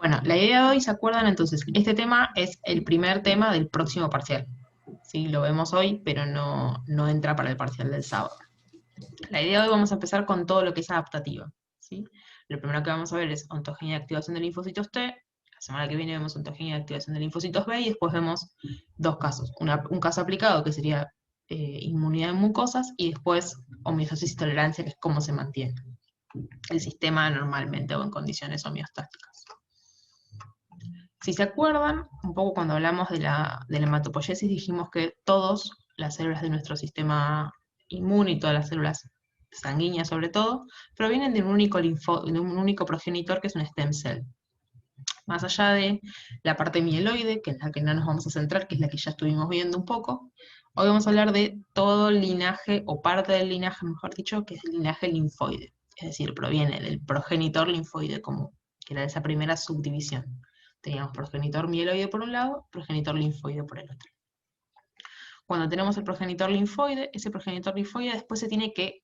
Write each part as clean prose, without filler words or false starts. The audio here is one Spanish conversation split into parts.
Bueno, la idea de hoy, ¿se acuerdan? Entonces, este tema es el primer tema del próximo parcial. Sí, lo vemos hoy, pero no entra para el parcial del sábado. La idea de hoy vamos a empezar con todo lo que es adaptativa. ¿Sí? Lo primero que vamos a ver es ontogenia y activación de linfocitos T. La semana que viene vemos ontogenia y activación de linfocitos B, y después vemos dos casos. Un caso aplicado, que sería inmunidad en mucosas, y después homeostasis y tolerancia, que es cómo se mantiene el sistema normalmente o en condiciones homeostáticas. Si se acuerdan, un poco cuando hablamos de la hematopoiesis, dijimos que todas las células de nuestro sistema inmune y todas las células sanguíneas sobre todo, provienen de de un único progenitor, que es un stem cell. Más allá de la parte mieloide, que es la que no nos vamos a centrar, que es la que ya estuvimos viendo un poco, hoy vamos a hablar de todo el linaje, o parte del linaje, mejor dicho, que es el linaje linfoide. Es decir, proviene del progenitor linfoide común, que era esa primera subdivisión. Teníamos progenitor mieloide por un lado, progenitor linfoide por el otro. Cuando tenemos el progenitor linfoide, ese progenitor linfoide después se tiene que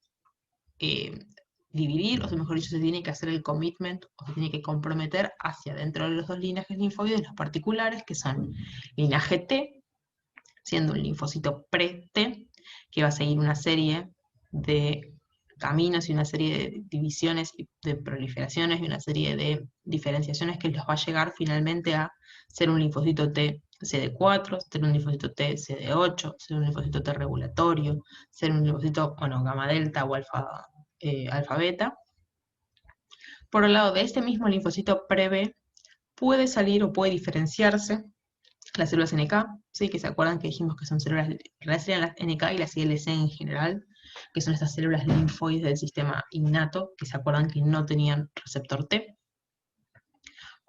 dividir, o sea, mejor dicho, se tiene que hacer el commitment, o se tiene que comprometer hacia dentro de los dos linajes linfoides, los particulares, que son linaje T, siendo un linfocito pre-T, que va a seguir una serie de caminos y una serie de divisiones, de proliferaciones y una serie de diferenciaciones que los va a llegar finalmente a ser un linfocito T CD4, ser un linfocito T CD8, ser un linfocito T regulatorio, ser un linfocito, bueno, gamma delta o alfa beta. Por el lado de este mismo linfocito pre-B, puede salir o puede diferenciarse las células NK, ¿sí? Que se acuerdan que dijimos que son células, serían las NK y las ILC en general, que son estas células linfoides del sistema innato, que se acuerdan que no tenían receptor T.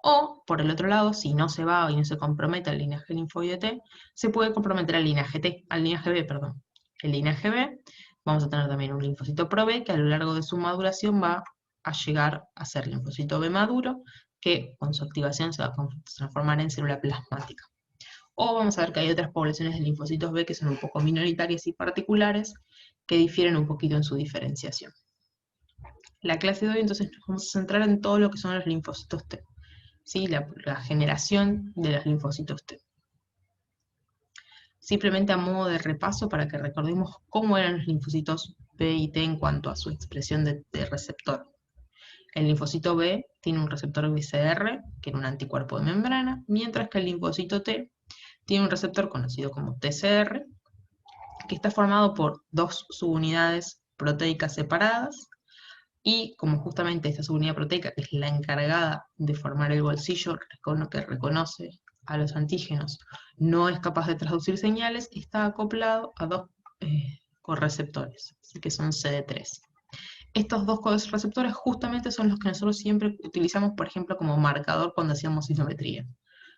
O, por el otro lado, si no se va y no se compromete al linaje linfoide T, se puede comprometer al linaje al linaje B, perdón. El linaje B, vamos a tener también un linfocito pro-B, que a lo largo de su maduración va a llegar a ser linfocito B maduro, que con su activación se va a transformar en célula plasmática. O vamos a ver que hay otras poblaciones de linfocitos B que son un poco minoritarias y particulares, que difieren un poquito en su diferenciación. La clase de hoy entonces nos vamos a centrar en todo lo que son los linfocitos T, ¿sí? La generación de los linfocitos T. Simplemente a modo de repaso para que recordemos cómo eran los linfocitos B y T en cuanto a su expresión de receptor. El linfocito B tiene un receptor BCR, que era un anticuerpo de membrana, mientras que el linfocito T tiene un receptor conocido como TCR, que está formado por dos subunidades proteicas separadas, y como justamente esta subunidad proteica, que es la encargada de formar el bolsillo que reconoce a los antígenos, no es capaz de traducir señales, está acoplado a dos correceptores, así que son CD3. Estos dos receptores justamente son los que nosotros siempre utilizamos, por ejemplo, como marcador cuando hacíamos isometría.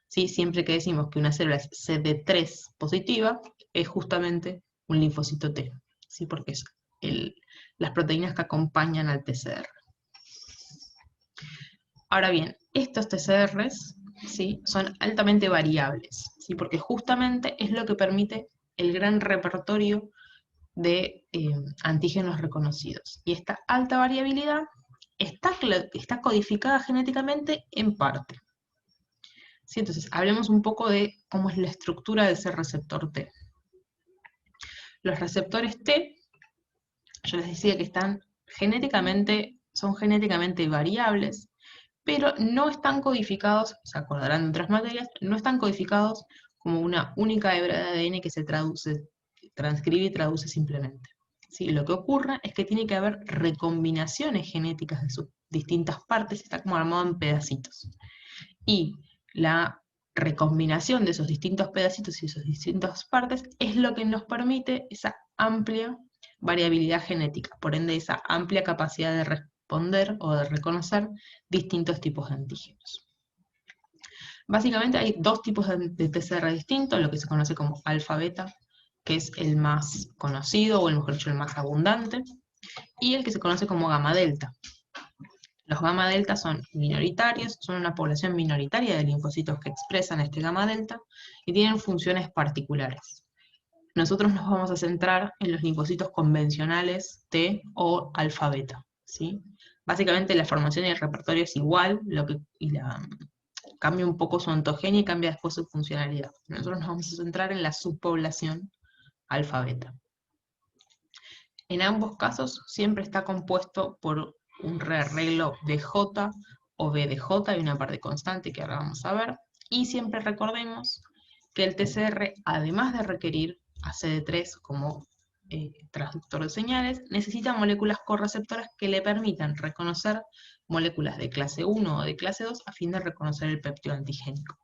¿Sí? Siempre que decimos que una célula es CD3 positiva, es justamente un linfocito T, ¿sí? Porque es las proteínas que acompañan al TCR. Ahora bien, estos TCRs, ¿sí? Son altamente variables, ¿sí? Porque justamente es lo que permite el gran repertorio de antígenos reconocidos. Y esta alta variabilidad está codificada genéticamente en parte. ¿Sí? Entonces, hablemos un poco de cómo es la estructura de ese receptor T. Los receptores T, yo les decía que son genéticamente variables, pero no están codificados, se acordarán de otras materias, no están codificados como una única hebra de ADN que se transcribe y traduce simplemente. ¿Sí? Lo que ocurre es que tiene que haber recombinaciones genéticas de sus distintas partes, está como armado en pedacitos. Y la recombinación de esos distintos pedacitos y esas distintas partes es lo que nos permite esa amplia variabilidad genética, por ende esa amplia capacidad de responder o de reconocer distintos tipos de antígenos. Básicamente hay dos tipos de TCR distintos, lo que se conoce como alfa-beta, que es el más conocido, o mejor dicho, el más abundante, y el que se conoce como gamma-delta. Los gamma delta son minoritarios, son una población minoritaria de linfocitos que expresan este gamma delta y tienen funciones particulares. Nosotros nos vamos a centrar en los linfocitos convencionales T o alfa beta, ¿sí? Básicamente la formación y el repertorio es igual, cambia un poco su ontogenia y cambia después su funcionalidad. Nosotros nos vamos a centrar en la subpoblación alfa-beta. En ambos casos siempre está compuesto por un rearreglo de J o B de J, hay una parte constante que ahora vamos a ver, y siempre recordemos que el TCR, además de requerir a CD3 como transductor de señales, necesita moléculas correceptoras que le permitan reconocer moléculas de clase 1 o de clase 2 a fin de reconocer el péptido antigénico.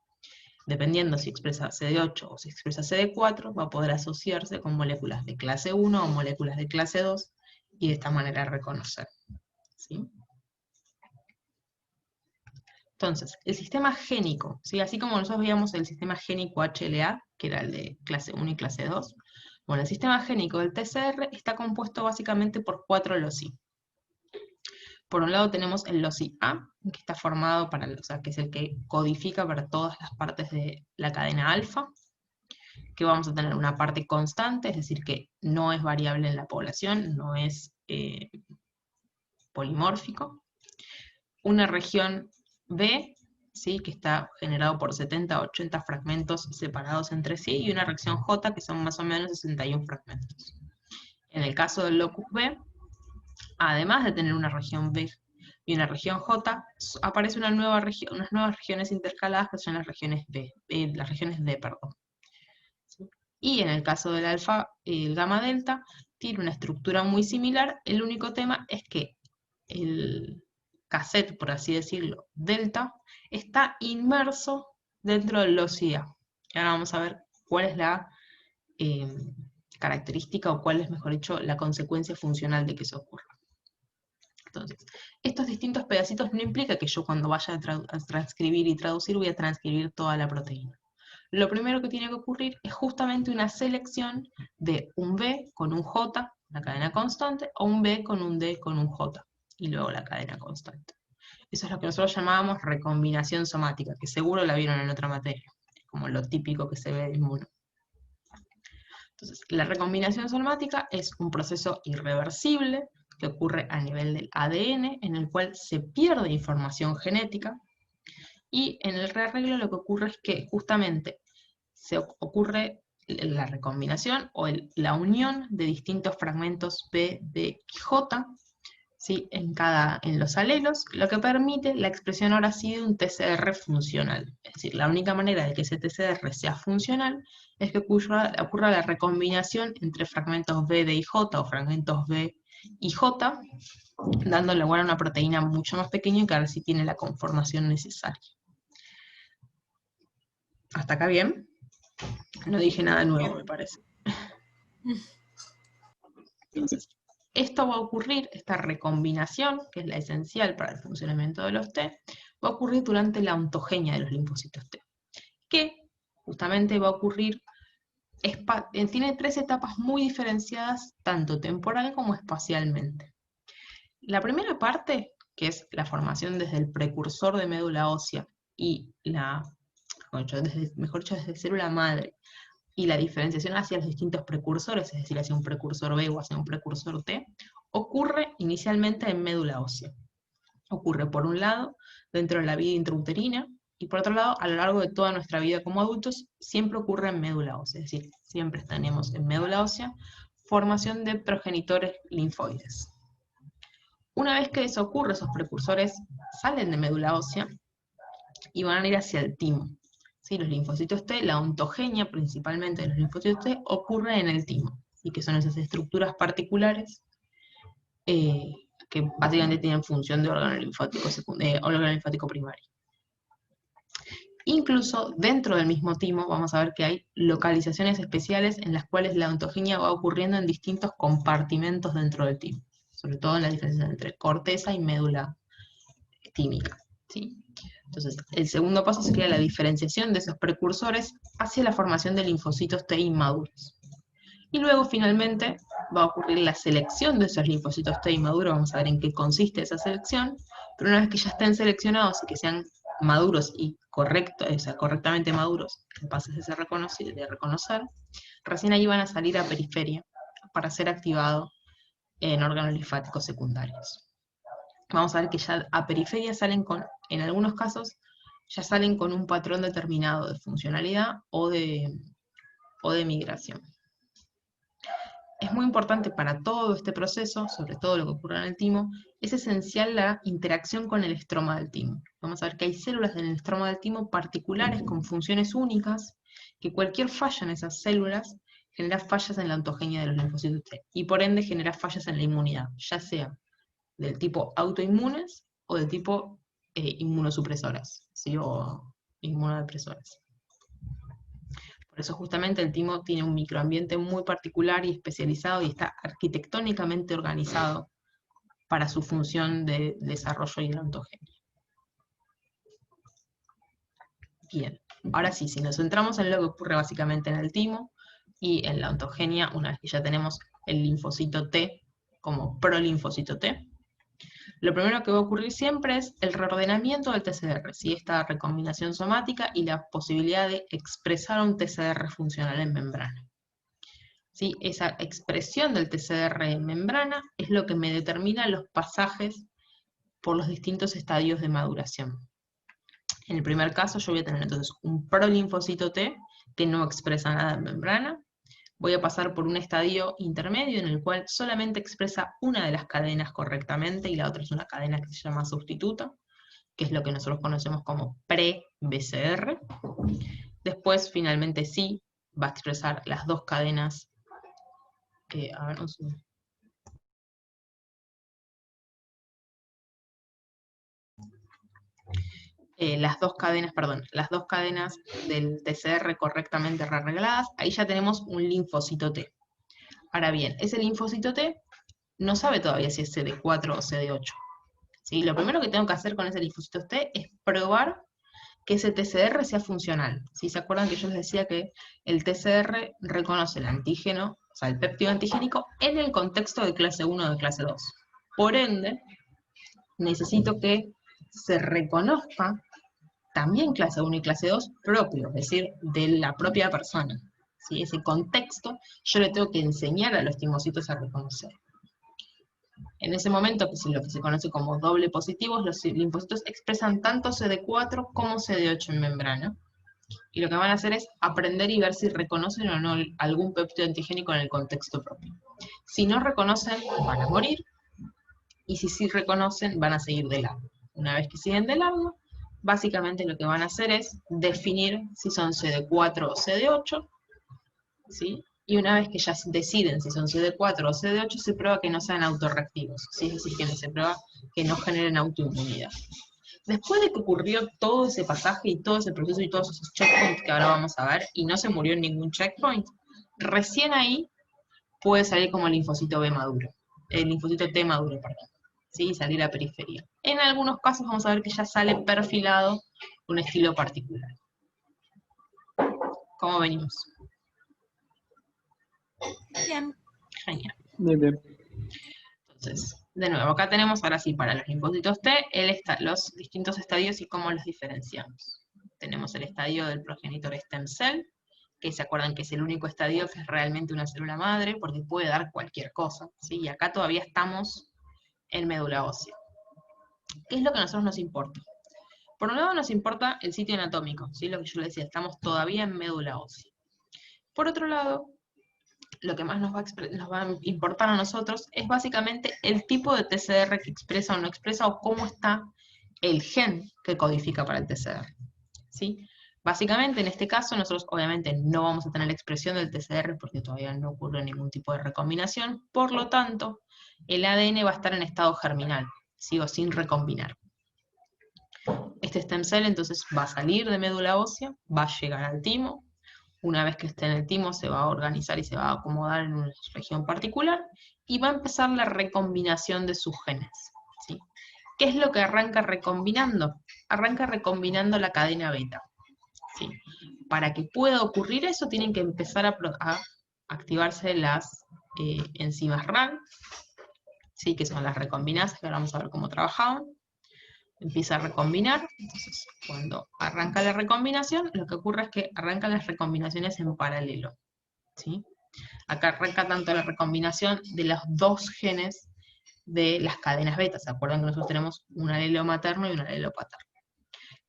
Dependiendo si expresa CD8 o si expresa CD4, va a poder asociarse con moléculas de clase 1 o moléculas de clase 2 y de esta manera reconocer. ¿Sí? Entonces, el sistema génico, ¿sí? Así como nosotros veíamos el sistema génico HLA, que era el de clase 1 y clase 2, bueno, el sistema génico del TCR está compuesto básicamente por 4 loci. Por un lado tenemos el loci A, que está formado que es el que codifica para todas las partes de la cadena alfa, que vamos a tener una parte constante, es decir, que no es variable en la población, no es polimórfico. Una región B, ¿sí? Que está generado por 70 a 80 fragmentos separados entre sí, y una región J, que son más o menos 61 fragmentos. En el caso del locus B, además de tener una región B y una región J, aparece unas nuevas regiones intercaladas que son las regiones D, perdón. Y en el caso del alfa, el gamma delta, tiene una estructura muy similar, el único tema es que el cassette, por así decirlo, delta, está inmerso dentro del loci A. Y ahora vamos a ver cuál es la característica, o cuál es, mejor dicho, la consecuencia funcional de que eso ocurra. Entonces, estos distintos pedacitos no implica que yo cuando vaya a transcribir y traducir voy a transcribir toda la proteína. Lo primero que tiene que ocurrir es justamente una selección de un B con un J, una cadena constante, o un B con un D con un J, y luego la cadena constante. Eso es lo que nosotros llamábamos recombinación somática, que seguro la vieron en otra materia, como lo típico que se ve de inmuno. Entonces, la recombinación somática es un proceso irreversible que ocurre a nivel del ADN, en el cual se pierde información genética, y en el rearreglo lo que ocurre es que justamente se ocurre la recombinación o la unión de distintos fragmentos B, D y J, ¿sí? en los alelos, lo que permite la expresión ahora sí de un TCR funcional. Es decir, la única manera de que ese TCR sea funcional es que ocurra la recombinación entre fragmentos B, D y J, o fragmentos B y J, dando lugar a una proteína mucho más pequeña que ahora sí tiene la conformación necesaria. ¿Hasta acá bien? No dije nada nuevo, me parece. Entonces, esto va a ocurrir, esta recombinación, que es la esencial para el funcionamiento de los T, va a ocurrir durante la ontogenia de los linfocitos T, que justamente va a ocurrir, tiene 3 etapas muy diferenciadas, tanto temporal como espacialmente. La primera parte, que es la formación desde el precursor de médula ósea y mejor dicho, desde célula madre, y la diferenciación hacia los distintos precursores, es decir, hacia un precursor B o hacia un precursor T, ocurre inicialmente en médula ósea. Ocurre por un lado dentro de la vida intrauterina, y por otro lado, a lo largo de toda nuestra vida como adultos, siempre ocurre en médula ósea, es decir, siempre tenemos en médula ósea formación de progenitores linfoides. Una vez que eso ocurre, esos precursores salen de médula ósea y van a ir hacia el timo. ¿Sí? Los linfocitos T, la ontogenia principalmente de los linfocitos T, ocurre en el timo, y que son esas estructuras particulares que básicamente tienen función de órgano linfático primario. Incluso dentro del mismo timo vamos a ver que hay localizaciones especiales en las cuales la ontogenia va ocurriendo en distintos compartimentos dentro del timo, sobre todo en la diferencia entre corteza y médula tímica. ¿Sí? Entonces, el segundo paso sería la diferenciación de esos precursores hacia la formación de linfocitos T inmaduros. Y luego, finalmente, va a ocurrir la selección de esos linfocitos T inmaduros. Vamos a ver en qué consiste esa selección. Pero una vez que ya estén seleccionados y que sean maduros y correctamente maduros, capaces de reconocer, recién ahí van a salir a periferia para ser activados en órganos linfáticos secundarios. Vamos a ver que ya a periferia salen con, en algunos casos, ya salen con un patrón determinado de funcionalidad o de migración. Es muy importante para todo este proceso, sobre todo lo que ocurre en el timo, es esencial la interacción con el estroma del timo. Vamos a ver que hay células en el estroma del timo particulares con funciones únicas, que cualquier falla en esas células genera fallas en la ontogenia de los linfocitos T, y por ende genera fallas en la inmunidad, ya sea del tipo autoinmunes o del tipo inmunosupresoras, ¿sí? O inmunodepresoras. Por eso justamente el timo tiene un microambiente muy particular y especializado y está arquitectónicamente organizado para su función de desarrollo y de ontogenia. Bien, ahora sí, si nos centramos en lo que ocurre básicamente en el timo y en la ontogenia, una vez que ya tenemos el linfocito T como prolinfocito T, lo primero que va a ocurrir siempre es el reordenamiento del TCR, ¿sí? Esta recombinación somática y la posibilidad de expresar un TCR funcional en membrana. ¿Sí? Esa expresión del TCR en membrana es lo que me determina los pasajes por los distintos estadios de maduración. En el primer caso yo voy a tener entonces un prolinfocito T que no expresa nada en membrana. Voy a pasar por un estadio intermedio en el cual solamente expresa una de las cadenas correctamente y la otra es una cadena que se llama sustituta, que es lo que nosotros conocemos como pre-BCR. Después, finalmente, sí, va a expresar las dos cadenas. A ver, un segundo. Las dos cadenas del TCR correctamente rearregladas, ahí ya tenemos un linfocito T. Ahora bien, ese linfocito T no sabe todavía si es CD4 o CD8. ¿Sí? Lo primero que tengo que hacer con ese linfocito T es probar que ese TCR sea funcional. ¿Sí? ¿Se acuerdan que yo les decía que el TCR reconoce el antígeno, o sea, el péptido antigénico, en el contexto de clase 1 o de clase 2? Por ende, necesito que se reconozca también clase 1 y clase 2 propio, es decir, de la propia persona. ¿Sí? Ese contexto yo le tengo que enseñar a los timocitos a reconocer. En ese momento, pues, lo que se conoce como doble positivos, los linfocitos expresan tanto CD4 como CD8 en membrana. Y lo que van a hacer es aprender y ver si reconocen o no algún péptido antigénico en el contexto propio. Si no reconocen, van a morir. Y si sí reconocen, van a seguir de largo. Una vez que siguen de largo, básicamente lo que van a hacer es definir si son CD4 o CD8, ¿sí? Y una vez que ya deciden si son CD4 o CD8, se prueba que no sean autorreactivos, ¿sí? Es decir, que se prueba que no generen autoinmunidad. Después de que ocurrió todo ese pasaje y todo ese proceso y todos esos checkpoints que ahora vamos a ver, y no se murió en ningún checkpoint, recién ahí puede salir como el linfocito B maduro, el linfocito T maduro, perdón, ¿sí? Salir a periferia. En algunos casos vamos a ver que ya sale perfilado un estilo particular. ¿Cómo venimos? Bien. Genial. Bien, bien. Entonces, de nuevo, acá tenemos ahora sí para los linfocitos T los distintos estadios y cómo los diferenciamos. Tenemos el estadio del progenitor stem cell, que se acuerdan que es el único estadio que es realmente una célula madre, porque puede dar cualquier cosa, ¿sí? Y acá todavía estamos en médula ósea. ¿Qué es lo que a nosotros nos importa? Por un lado nos importa el sitio anatómico, ¿sí? Lo que yo les decía, estamos todavía en médula ósea. Por otro lado, lo que más nos va a importar a nosotros es básicamente el tipo de TCR que expresa o no expresa, o cómo está el gen que codifica para el TCR, ¿sí? Básicamente, en este caso, nosotros obviamente no vamos a tener la expresión del TCR porque todavía no ocurre ningún tipo de recombinación, por lo tanto, el ADN va a estar en estado germinal, ¿sí? O sin recombinar. Este stem cell entonces va a salir de médula ósea, va a llegar al timo. Una vez que esté en el timo se va a organizar y se va a acomodar en una región particular y va a empezar la recombinación de sus genes, ¿sí? ¿Qué es lo que arranca recombinando? Arranca recombinando la cadena beta, ¿sí? Para que pueda ocurrir eso tienen que empezar a activarse las enzimas RAN, ¿sí? Que son las recombinases, que ahora vamos a ver cómo trabajaban. Empieza a recombinar, entonces cuando arranca la recombinación, lo que ocurre es que arrancan las recombinaciones en paralelo, ¿sí? Acá arranca tanto la recombinación de los dos genes de las cadenas beta. ¿Se acuerdan que nosotros tenemos un alelo materno y un alelo paterno?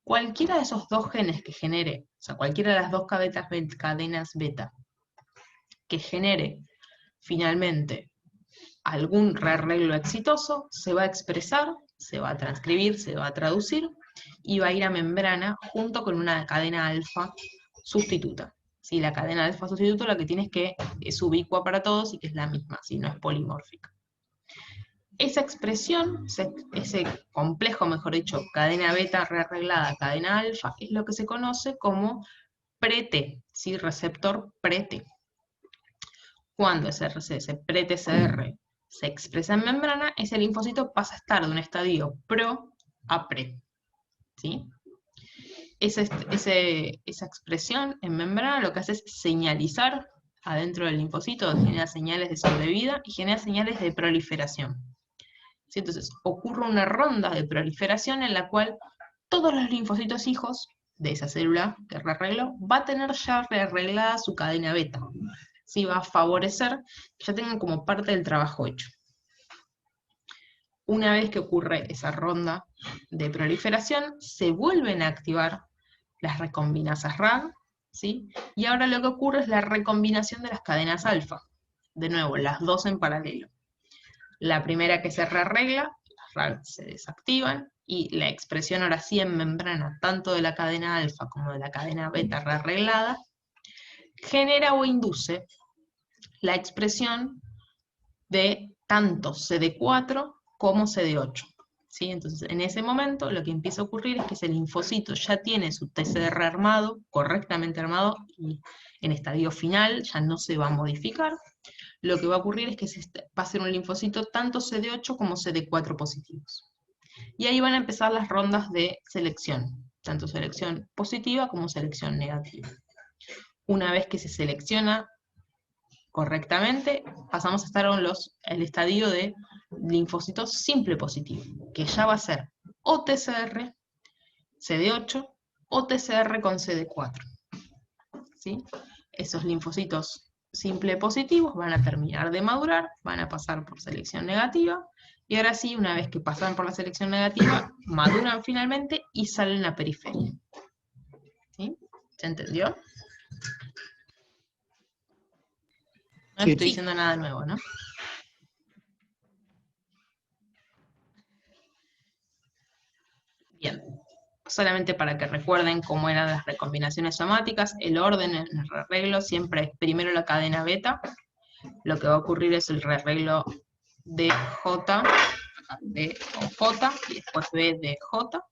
Cualquiera de esos dos genes que genere, o sea, cualquiera de las dos cadenas beta que genere finalmente algún rearreglo exitoso, se va a expresar, se va a transcribir, se va a traducir y va a ir a membrana junto con una cadena alfa sustituta. ¿Sí? La cadena alfa sustituta lo que tiene es que es ubicua para todos y que es la misma, ¿sí? No es polimórfica. Esa expresión, ese complejo, mejor dicho, cadena beta rearreglada, cadena alfa, es lo que se conoce como pre-T, ¿sí? Receptor pre-T. Cuando ese pre-TCR se expresa en membrana, ese linfocito pasa a estar de un estadio pro a pre. ¿Sí? Esa expresión en membrana lo que hace es señalizar adentro del linfocito, genera señales de sobrevida y genera señales de proliferación. ¿Sí? Entonces, ocurre una ronda de proliferación en la cual todos los linfocitos hijos de esa célula que rearregló va a tener ya rearreglada su cadena beta. ¿Sí? Va a favorecer que ya tengan como parte del trabajo hecho. Una vez que ocurre esa ronda de proliferación, se vuelven a activar las recombinasas RAG, ¿sí? Y ahora lo que ocurre es la recombinación de las cadenas alfa. De nuevo, las dos en paralelo. La primera que se rearregla, las RAG se desactivan, y la expresión ahora sí en membrana, tanto de la cadena alfa como de la cadena beta rearreglada, genera o induce la expresión de tanto CD4 como CD8. ¿Sí? Entonces, en ese momento, lo que empieza a ocurrir es que ese linfocito ya tiene su TCR armado, correctamente armado, y en estadio final ya no se va a modificar. Lo que va a ocurrir es que va a ser un linfocito tanto CD8 como CD4 positivos. Y ahí van a empezar las rondas de selección, tanto selección positiva como selección negativa. Una vez que se selecciona correctamente, pasamos a estar en el estadio de linfocitos simple positivo, que ya va a ser o TCR, CD8 o TCR con CD4. ¿Sí? Esos linfocitos simple positivos van a terminar de madurar, van a pasar por selección negativa, y ahora sí, una vez que pasan por la selección negativa, maduran finalmente y salen a periferia. ¿Sí? ¿Se entendió? No Sí. estoy diciendo nada nuevo, ¿no? Bien, solamente para que recuerden cómo eran las recombinaciones somáticas, el orden en el rearreglo siempre es primero la cadena beta, lo que va a ocurrir es el rearreglo de J, de J, y después B de J,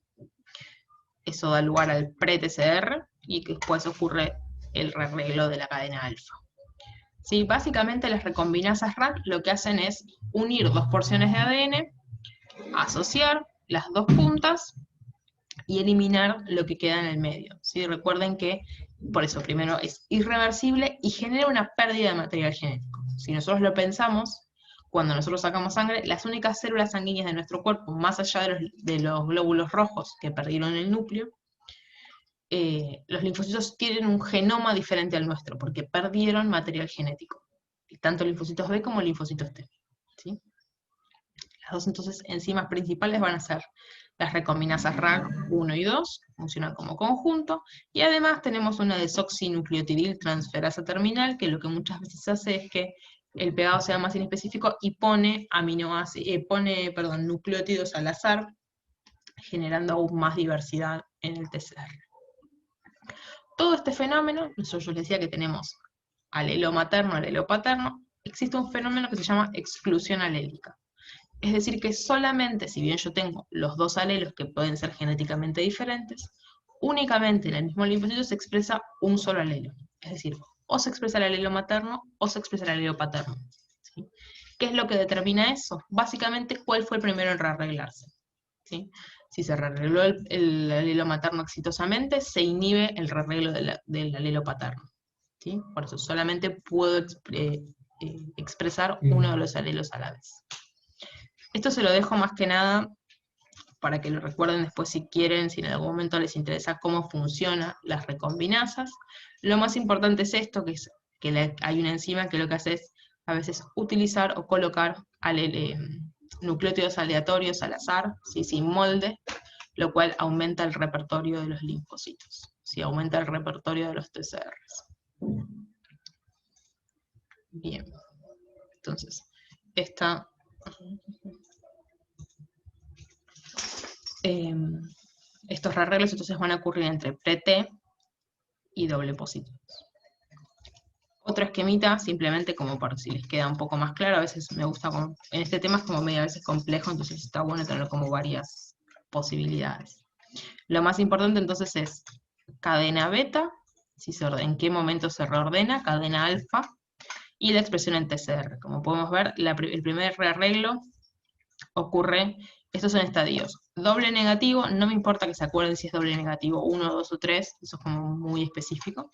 eso da lugar al pre-TCR, y que después ocurre el rearreglo de la cadena alfa. ¿Sí? Básicamente las recombinasas RAG lo que hacen es unir dos porciones de ADN, asociar las dos puntas, y eliminar lo que queda en el medio. ¿Sí? Recuerden que, por eso, primero es irreversible y genera una pérdida de material genético. Si nosotros lo pensamos, cuando nosotros sacamos sangre, las únicas células sanguíneas de nuestro cuerpo, más allá de los glóbulos rojos que perdieron el núcleo, los linfocitos tienen un genoma diferente al nuestro, porque perdieron material genético. Tanto linfocitos B como linfocitos T. ¿Sí? Las dos entonces enzimas principales van a ser las recombinasas RAG 1 y 2, funcionan como conjunto, y además tenemos una desoxinucleotidil transferasa terminal, que lo que muchas veces hace es que el pegado sea más inespecífico y pone nucleótidos al azar, generando aún más diversidad en el TCR. Todo este fenómeno, yo les decía que tenemos alelo materno, alelo paterno, existe un fenómeno que se llama exclusión alélica. Es decir, que solamente, si bien yo tengo los dos alelos que pueden ser genéticamente diferentes, únicamente en el mismo linfocito se expresa un solo alelo. Es decir, o se expresa el alelo materno o se expresa el alelo paterno. ¿Sí? ¿Qué es lo que determina eso? Básicamente, ¿cuál fue el primero en rearreglarse? ¿Sí? Si se rearregló el alelo materno exitosamente, se inhibe el rearreglo del alelo paterno. ¿Sí? Por eso solamente puedo expresar uno de los alelos a la vez. Esto se lo dejo más que nada para que lo recuerden después si quieren, si en algún momento les interesa cómo funcionan las recombinasas. Lo más importante es esto, que hay una enzima que lo que hace es a veces utilizar o colocar nucleótidos aleatorios al azar, ¿sí? Sin molde, lo cual aumenta el repertorio de los linfocitos, ¿sí? Aumenta el repertorio de los TCRs. Bien, entonces, estos rearreglos entonces van a ocurrir entre pre-T y doble positivos. Otro esquemita, simplemente como por si les queda un poco más claro, a veces me gusta, en este tema es como medio a veces complejo, entonces está bueno tener como varias posibilidades. Lo más importante entonces es cadena beta, en qué momento se reordena, cadena alfa, y la expresión en TCR. Como podemos ver, el primer rearreglo ocurre, estos son estadios. Doble negativo, no me importa que se acuerden si es doble negativo 1, 2 o 3, eso es como muy específico.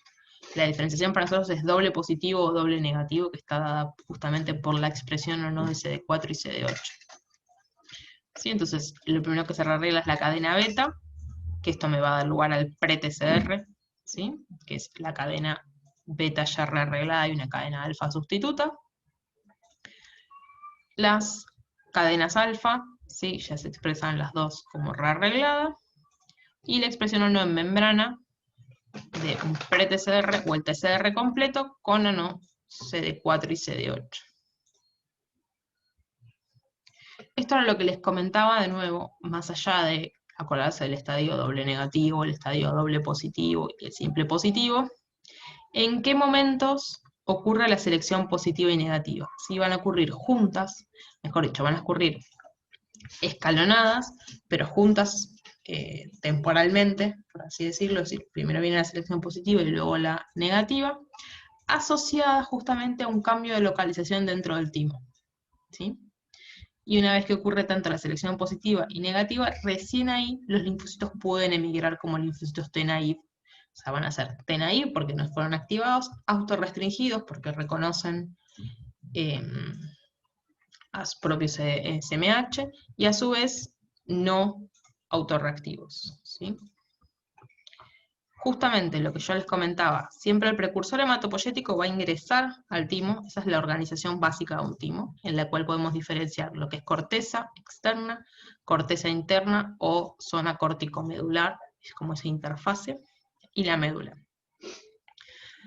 La diferenciación para nosotros es doble positivo o doble negativo, que está dada justamente por la expresión o no de CD4 y CD8. ¿Sí? Entonces, lo primero que se rearregla es la cadena beta, que esto me va a dar lugar al pre-TCR, ¿sí? Que es la cadena beta ya rearreglada y una cadena alfa sustituta. Las cadenas alfa, ¿sí? Ya se expresan las dos como rearreglada. Y la expresión o no en membrana de un pre-TCR o el TCR completo con o no CD4 y CD8. Esto era lo que les comentaba de nuevo, más allá de acordarse del estadio doble negativo, el estadio doble positivo y el simple positivo, ¿en qué momentos ocurre la selección positiva y negativa? Si van a ocurrir juntas, mejor dicho, van a ocurrir escalonadas, pero juntas temporalmente, por así decirlo, es decir, primero viene la selección positiva y luego la negativa, asociada justamente a un cambio de localización dentro del timo, ¿sí? Y una vez que ocurre tanto la selección positiva y negativa, recién ahí los linfocitos pueden emigrar como linfocitos T-naive. O sea, van a ser T-naive porque no fueron activados, autorrestringidos porque reconocen a sus propios SMH, y a su vez no autorreactivos, ¿sí? Justamente lo que yo les comentaba, siempre el precursor hematopoyético va a ingresar al timo, esa es la organización básica de un timo, en la cual podemos diferenciar lo que es corteza externa, corteza interna o zona córtico-medular, es como esa interfase, y la médula.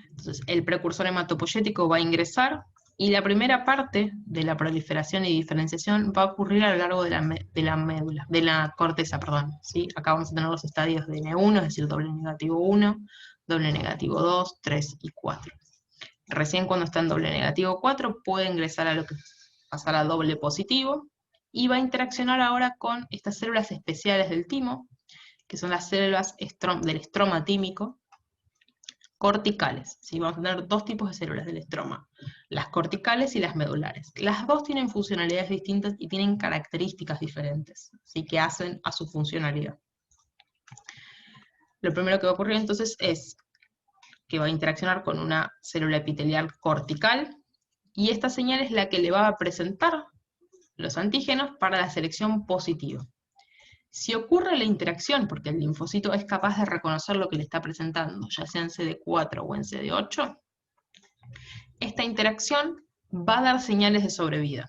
Entonces, el precursor hematopoyético va a ingresar, y la primera parte de la proliferación y diferenciación va a ocurrir a lo largo de la corteza, perdón, ¿sí? Acá vamos a tener los estadios de N1, es decir, doble negativo 1, doble negativo 2, 3 y 4. Recién cuando está en doble negativo 4 puede ingresar a lo que pasará a doble positivo, y va a interaccionar ahora con estas células especiales del timo, que son las células del estroma tímico, corticales, ¿sí? Vamos a tener dos tipos de células del estroma, las corticales y las medulares. Las dos tienen funcionalidades distintas y tienen características diferentes, ¿sí? Que hacen a su funcionalidad. Lo primero que va a ocurrir entonces es que va a interaccionar con una célula epitelial cortical, y esta señal es la que le va a presentar los antígenos para la selección positiva. Si ocurre la interacción, porque el linfocito es capaz de reconocer lo que le está presentando, ya sea en CD4 o en CD8, esta interacción va a dar señales de sobrevida,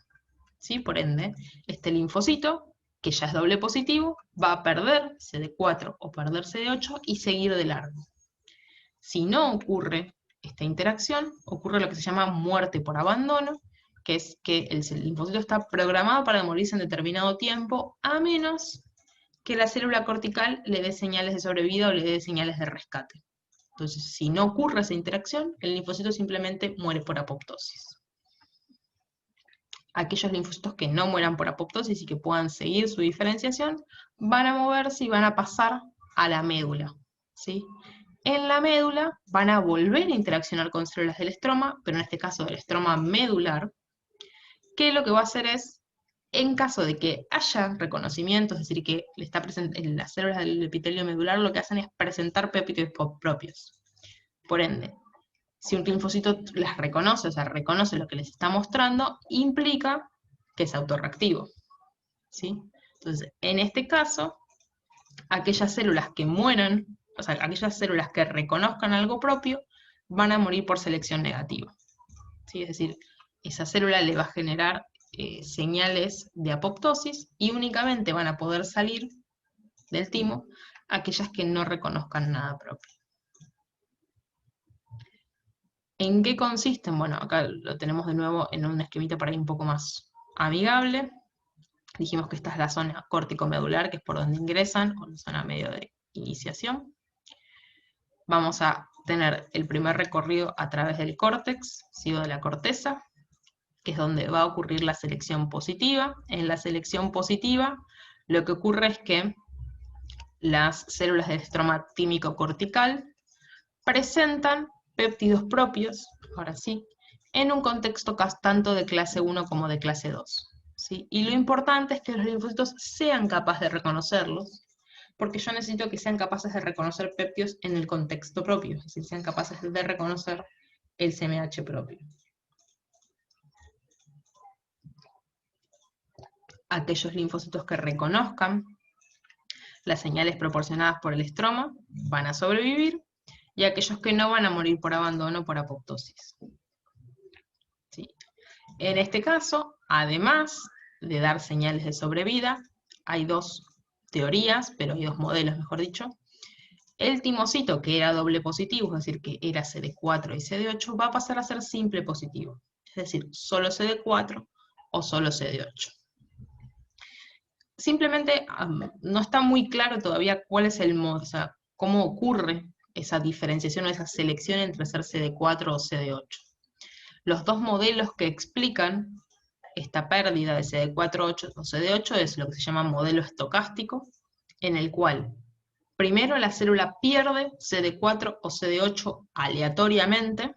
¿sí? Por ende, este linfocito, que ya es doble positivo, va a perder CD4 o perder CD8 y seguir de largo. Si no ocurre esta interacción, ocurre lo que se llama muerte por abandono, que es que el linfocito está programado para morirse en determinado tiempo, a menos que la célula cortical le dé señales de sobrevida o le dé señales de rescate. Entonces, si no ocurre esa interacción, el linfocito simplemente muere por apoptosis. Aquellos linfocitos que no mueran por apoptosis y que puedan seguir su diferenciación, van a moverse y van a pasar a la médula, ¿sí? En la médula van a volver a interaccionar con células del estroma, pero en este caso del estroma medular, que lo que va a hacer es, en caso de que haya reconocimiento, es decir, que le está en las células del epitelio medular lo que hacen es presentar péptidos propios. Por ende, si un linfocito las reconoce, o sea, reconoce lo que les está mostrando, implica que es autorreactivo, ¿sí? Entonces, en este caso, aquellas células que mueran, o sea, aquellas células que reconozcan algo propio, van a morir por selección negativa, ¿sí? Es decir, esa célula le va a generar señales de apoptosis y únicamente van a poder salir del timo, aquellas que no reconozcan nada propio. ¿En qué consisten? Bueno, acá lo tenemos de nuevo en un esquemita por ahí un poco más amigable. Dijimos que esta es la zona córtico-medular, que es por donde ingresan, o la zona medio de iniciación. Vamos a tener el primer recorrido a través del córtex, sigo de la corteza, que es donde va a ocurrir la selección positiva. En la selección positiva, lo que ocurre es que las células del estroma tímico cortical presentan péptidos propios, ahora sí, en un contexto tanto de clase 1 como de clase 2. ¿Sí? Y lo importante es que los linfocitos sean capaces de reconocerlos, porque yo necesito que sean capaces de reconocer péptidos en el contexto propio, es decir, sean capaces de reconocer el CMH propio. Aquellos linfocitos que reconozcan las señales proporcionadas por el estroma van a sobrevivir, y aquellos que no van a morir por abandono o por apoptosis. ¿Sí? En este caso, además de dar señales de sobrevida, hay dos teorías, pero hay dos modelos, mejor dicho. El timocito, que era doble positivo, es decir, que era CD4 y CD8, va a pasar a ser simple positivo, es decir, solo CD4 o solo CD8. Simplemente no está muy claro todavía cuál es el modo, o sea, cómo ocurre esa diferenciación o esa selección entre ser CD4 o CD8. Los dos modelos que explican esta pérdida de CD4 o CD8 es lo que se llama modelo estocástico, en el cual primero la célula pierde CD4 o CD8 aleatoriamente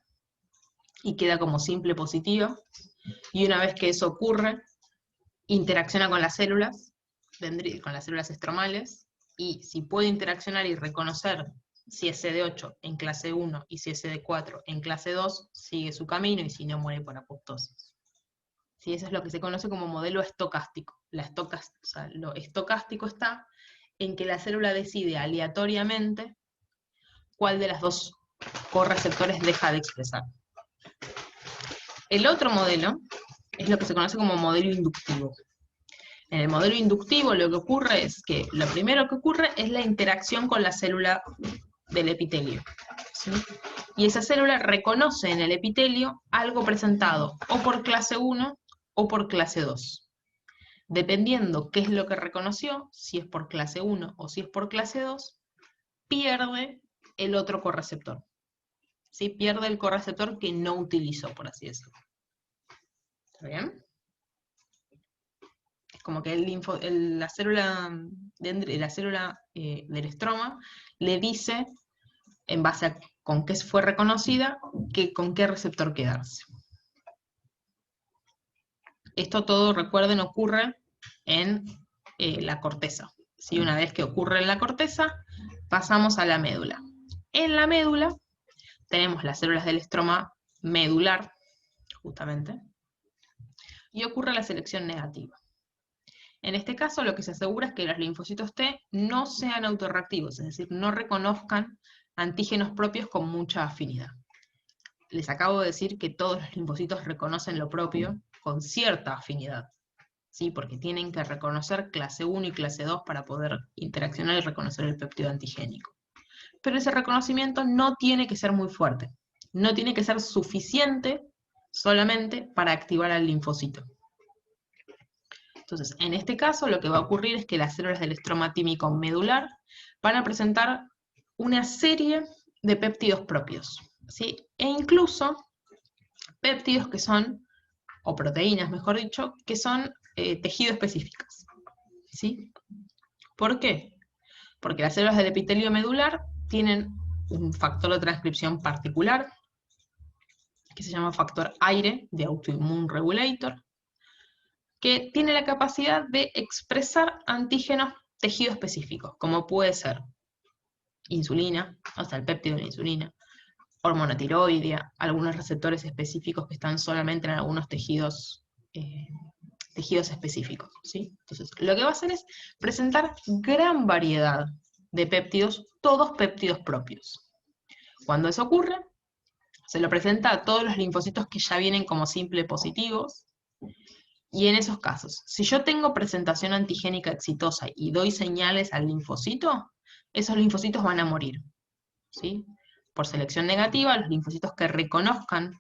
y queda como simple positiva, y una vez que eso ocurre, interacciona con las células estromales, y si puede interaccionar y reconocer si es CD8 en clase 1 y si es CD4 en clase 2, sigue su camino, y si no, muere por apoptosis. ¿Sí? Eso es lo que se conoce como modelo estocástico. O sea, lo estocástico está en que la célula decide aleatoriamente cuál de las dos correceptores deja de expresar. El otro modelo es lo que se conoce como modelo inductivo. En el modelo inductivo lo que ocurre es que lo primero que ocurre es la interacción con la célula del epitelio. ¿Sí? Y esa célula reconoce en el epitelio algo presentado o por clase 1 o por clase 2. Dependiendo qué es lo que reconoció, si es por clase 1 o si es por clase 2, pierde el otro correceptor. ¿Sí? Pierde el correceptor que no utilizó, por así decirlo. ¿Está bien? Es como que la célula del estroma le dice, en base a con qué fue reconocida, con qué receptor quedarse. Esto todo, recuerden, ocurre en la corteza. ¿Sí? Una vez que ocurre en la corteza, pasamos a la médula. En la médula tenemos las células del estroma medular, justamente, y ocurre la selección negativa. En este caso, lo que se asegura es que los linfocitos T no sean autorreactivos, es decir, no reconozcan antígenos propios con mucha afinidad. Les acabo de decir que todos los linfocitos reconocen lo propio con cierta afinidad, ¿sí? Porque tienen que reconocer clase 1 y clase 2 para poder interaccionar y reconocer el péptido antigénico. Pero ese reconocimiento no tiene que ser muy fuerte, no tiene que ser suficiente solamente para activar al linfocito. Entonces, en este caso lo que va a ocurrir es que las células del estroma tímico medular van a presentar una serie de péptidos propios, ¿sí? E incluso péptidos que son, o proteínas mejor dicho, que son tejido específicas, ¿sí? ¿Por qué? Porque las células del epitelio medular tienen un factor de transcripción particular, que se llama factor aire, de autoimmune regulator, que tiene la capacidad de expresar antígenos tejido específicos, como puede ser insulina, o sea, el péptido de la insulina, hormona tiroidea, algunos receptores específicos que están solamente en algunos tejidos específicos, ¿sí? Entonces, lo que va a hacer es presentar gran variedad de péptidos, todos péptidos propios. Cuando eso ocurre, se lo presenta a todos los linfocitos que ya vienen como simple positivos, Y en esos casos, si yo tengo presentación antigénica exitosa y doy señales al linfocito, esos linfocitos van a morir, ¿sí? Por selección negativa, los linfocitos que reconozcan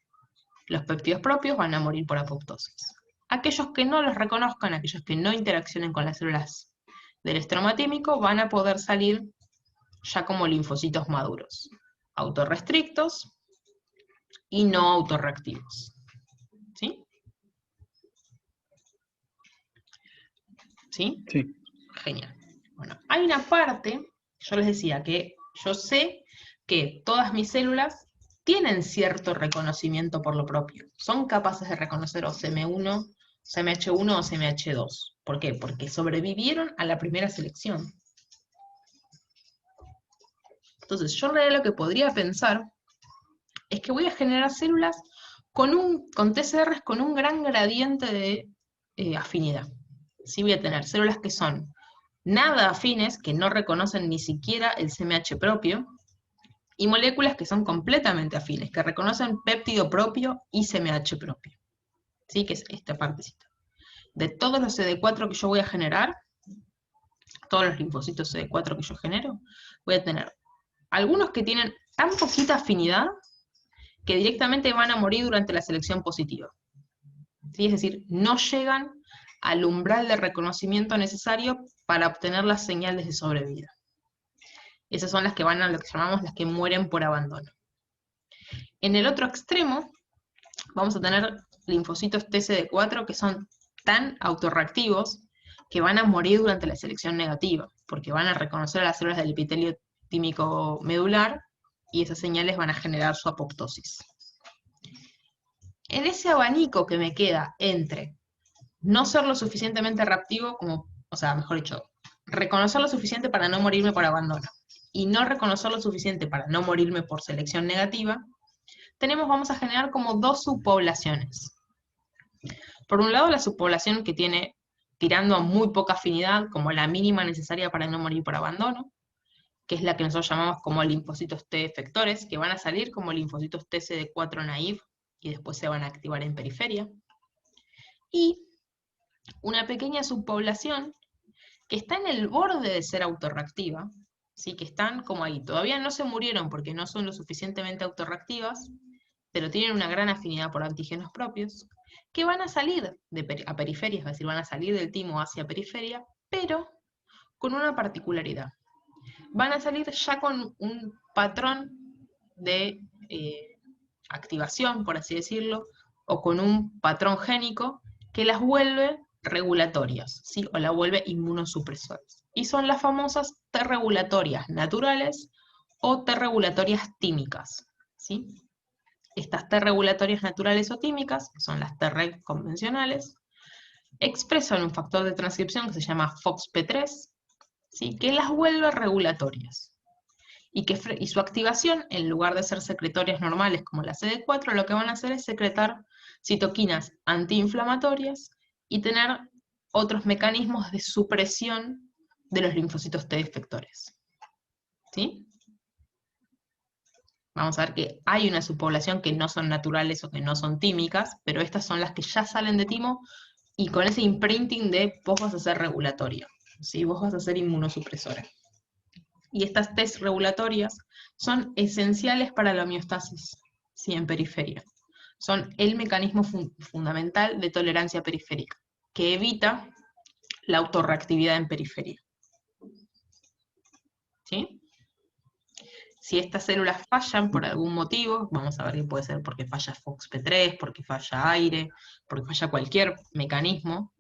los péptidos propios van a morir por apoptosis. Aquellos que no los reconozcan, aquellos que no interaccionen con las células del estroma tímico, van a poder salir ya como linfocitos maduros, autorrestrictos y no autorreactivos. ¿Sí? ¿Sí? Sí. Genial. Bueno, hay una parte, yo les decía que yo sé que todas mis células tienen cierto reconocimiento por lo propio. Son capaces de reconocer o CM1, CMH1 o CMH2. ¿Por qué? Porque sobrevivieron a la primera selección. Entonces, yo en realidad lo que podría pensar es que voy a generar células con TCRs con un gran gradiente de afinidad. Sí, voy a tener células que son nada afines, que no reconocen ni siquiera el CMH propio, y moléculas que son completamente afines, que reconocen péptido propio y CMH propio. ¿Sí? Que es esta partecita. De todos los CD4 que yo voy a generar, todos los linfocitos CD4 que yo genero, voy a tener algunos que tienen tan poquita afinidad que directamente van a morir durante la selección positiva. ¿Sí? Es decir, no llegan al umbral de reconocimiento necesario para obtener las señales de sobrevida. Esas son las que van a lo que llamamos las que mueren por abandono. En el otro extremo, vamos a tener linfocitos TCD4 que son tan autorreactivos que van a morir durante la selección negativa, porque van a reconocer a las células del epitelio tímico medular y esas señales van a generar su apoptosis. En ese abanico que me queda entre no ser lo suficientemente reactivo como, o sea, mejor dicho, reconocer lo suficiente para no morirme por abandono y no reconocer lo suficiente para no morirme por selección negativa, vamos a generar como dos subpoblaciones. Por un lado, la subpoblación que tiene tirando a muy poca afinidad, como la mínima necesaria para no morir por abandono, que es la que nosotros llamamos como linfocitos T efectores, que van a salir como linfocitos TCD4 naive y después se van a activar en periferia. Y una pequeña subpoblación que está en el borde de ser autorreactiva, ¿sí? Que están como ahí. Todavía no se murieron porque no son lo suficientemente autorreactivas, pero tienen una gran afinidad por antígenos propios, que van a salir a periferias, es decir, van a salir del timo hacia periferia, pero con una particularidad. Van a salir ya con un patrón de activación, por así decirlo, o con un patrón génico que las vuelve regulatorias, ¿sí? O las vuelve inmunosupresoras. Y son las famosas T regulatorias naturales o T regulatorias tímicas, ¿sí? Estas T regulatorias naturales o tímicas, que son las Treg convencionales, expresan un factor de transcripción que se llama FOXP3, ¿sí? Que las vuelve regulatorias. Y su activación, en lugar de ser secretorias normales como la CD4, lo que van a hacer es secretar citoquinas antiinflamatorias y tener otros mecanismos de supresión de los linfocitos T efectores. ¿Sí? Vamos a ver que hay una subpoblación que no son naturales o que no son tímicas, pero estas son las que ya salen de timo y con ese imprinting de vos vas a ser regulatoria, ¿sí? Vos vas a ser inmunosupresora. Y estas T regulatorias son esenciales para la homeostasis, ¿sí? En periferia. Son el mecanismo fundamental de tolerancia periférica, que evita la autorreactividad en periferia. ¿Sí? Si estas células fallan por algún motivo, vamos a ver que puede ser porque falla FOXP3, porque falla aire, porque falla cualquier mecanismo,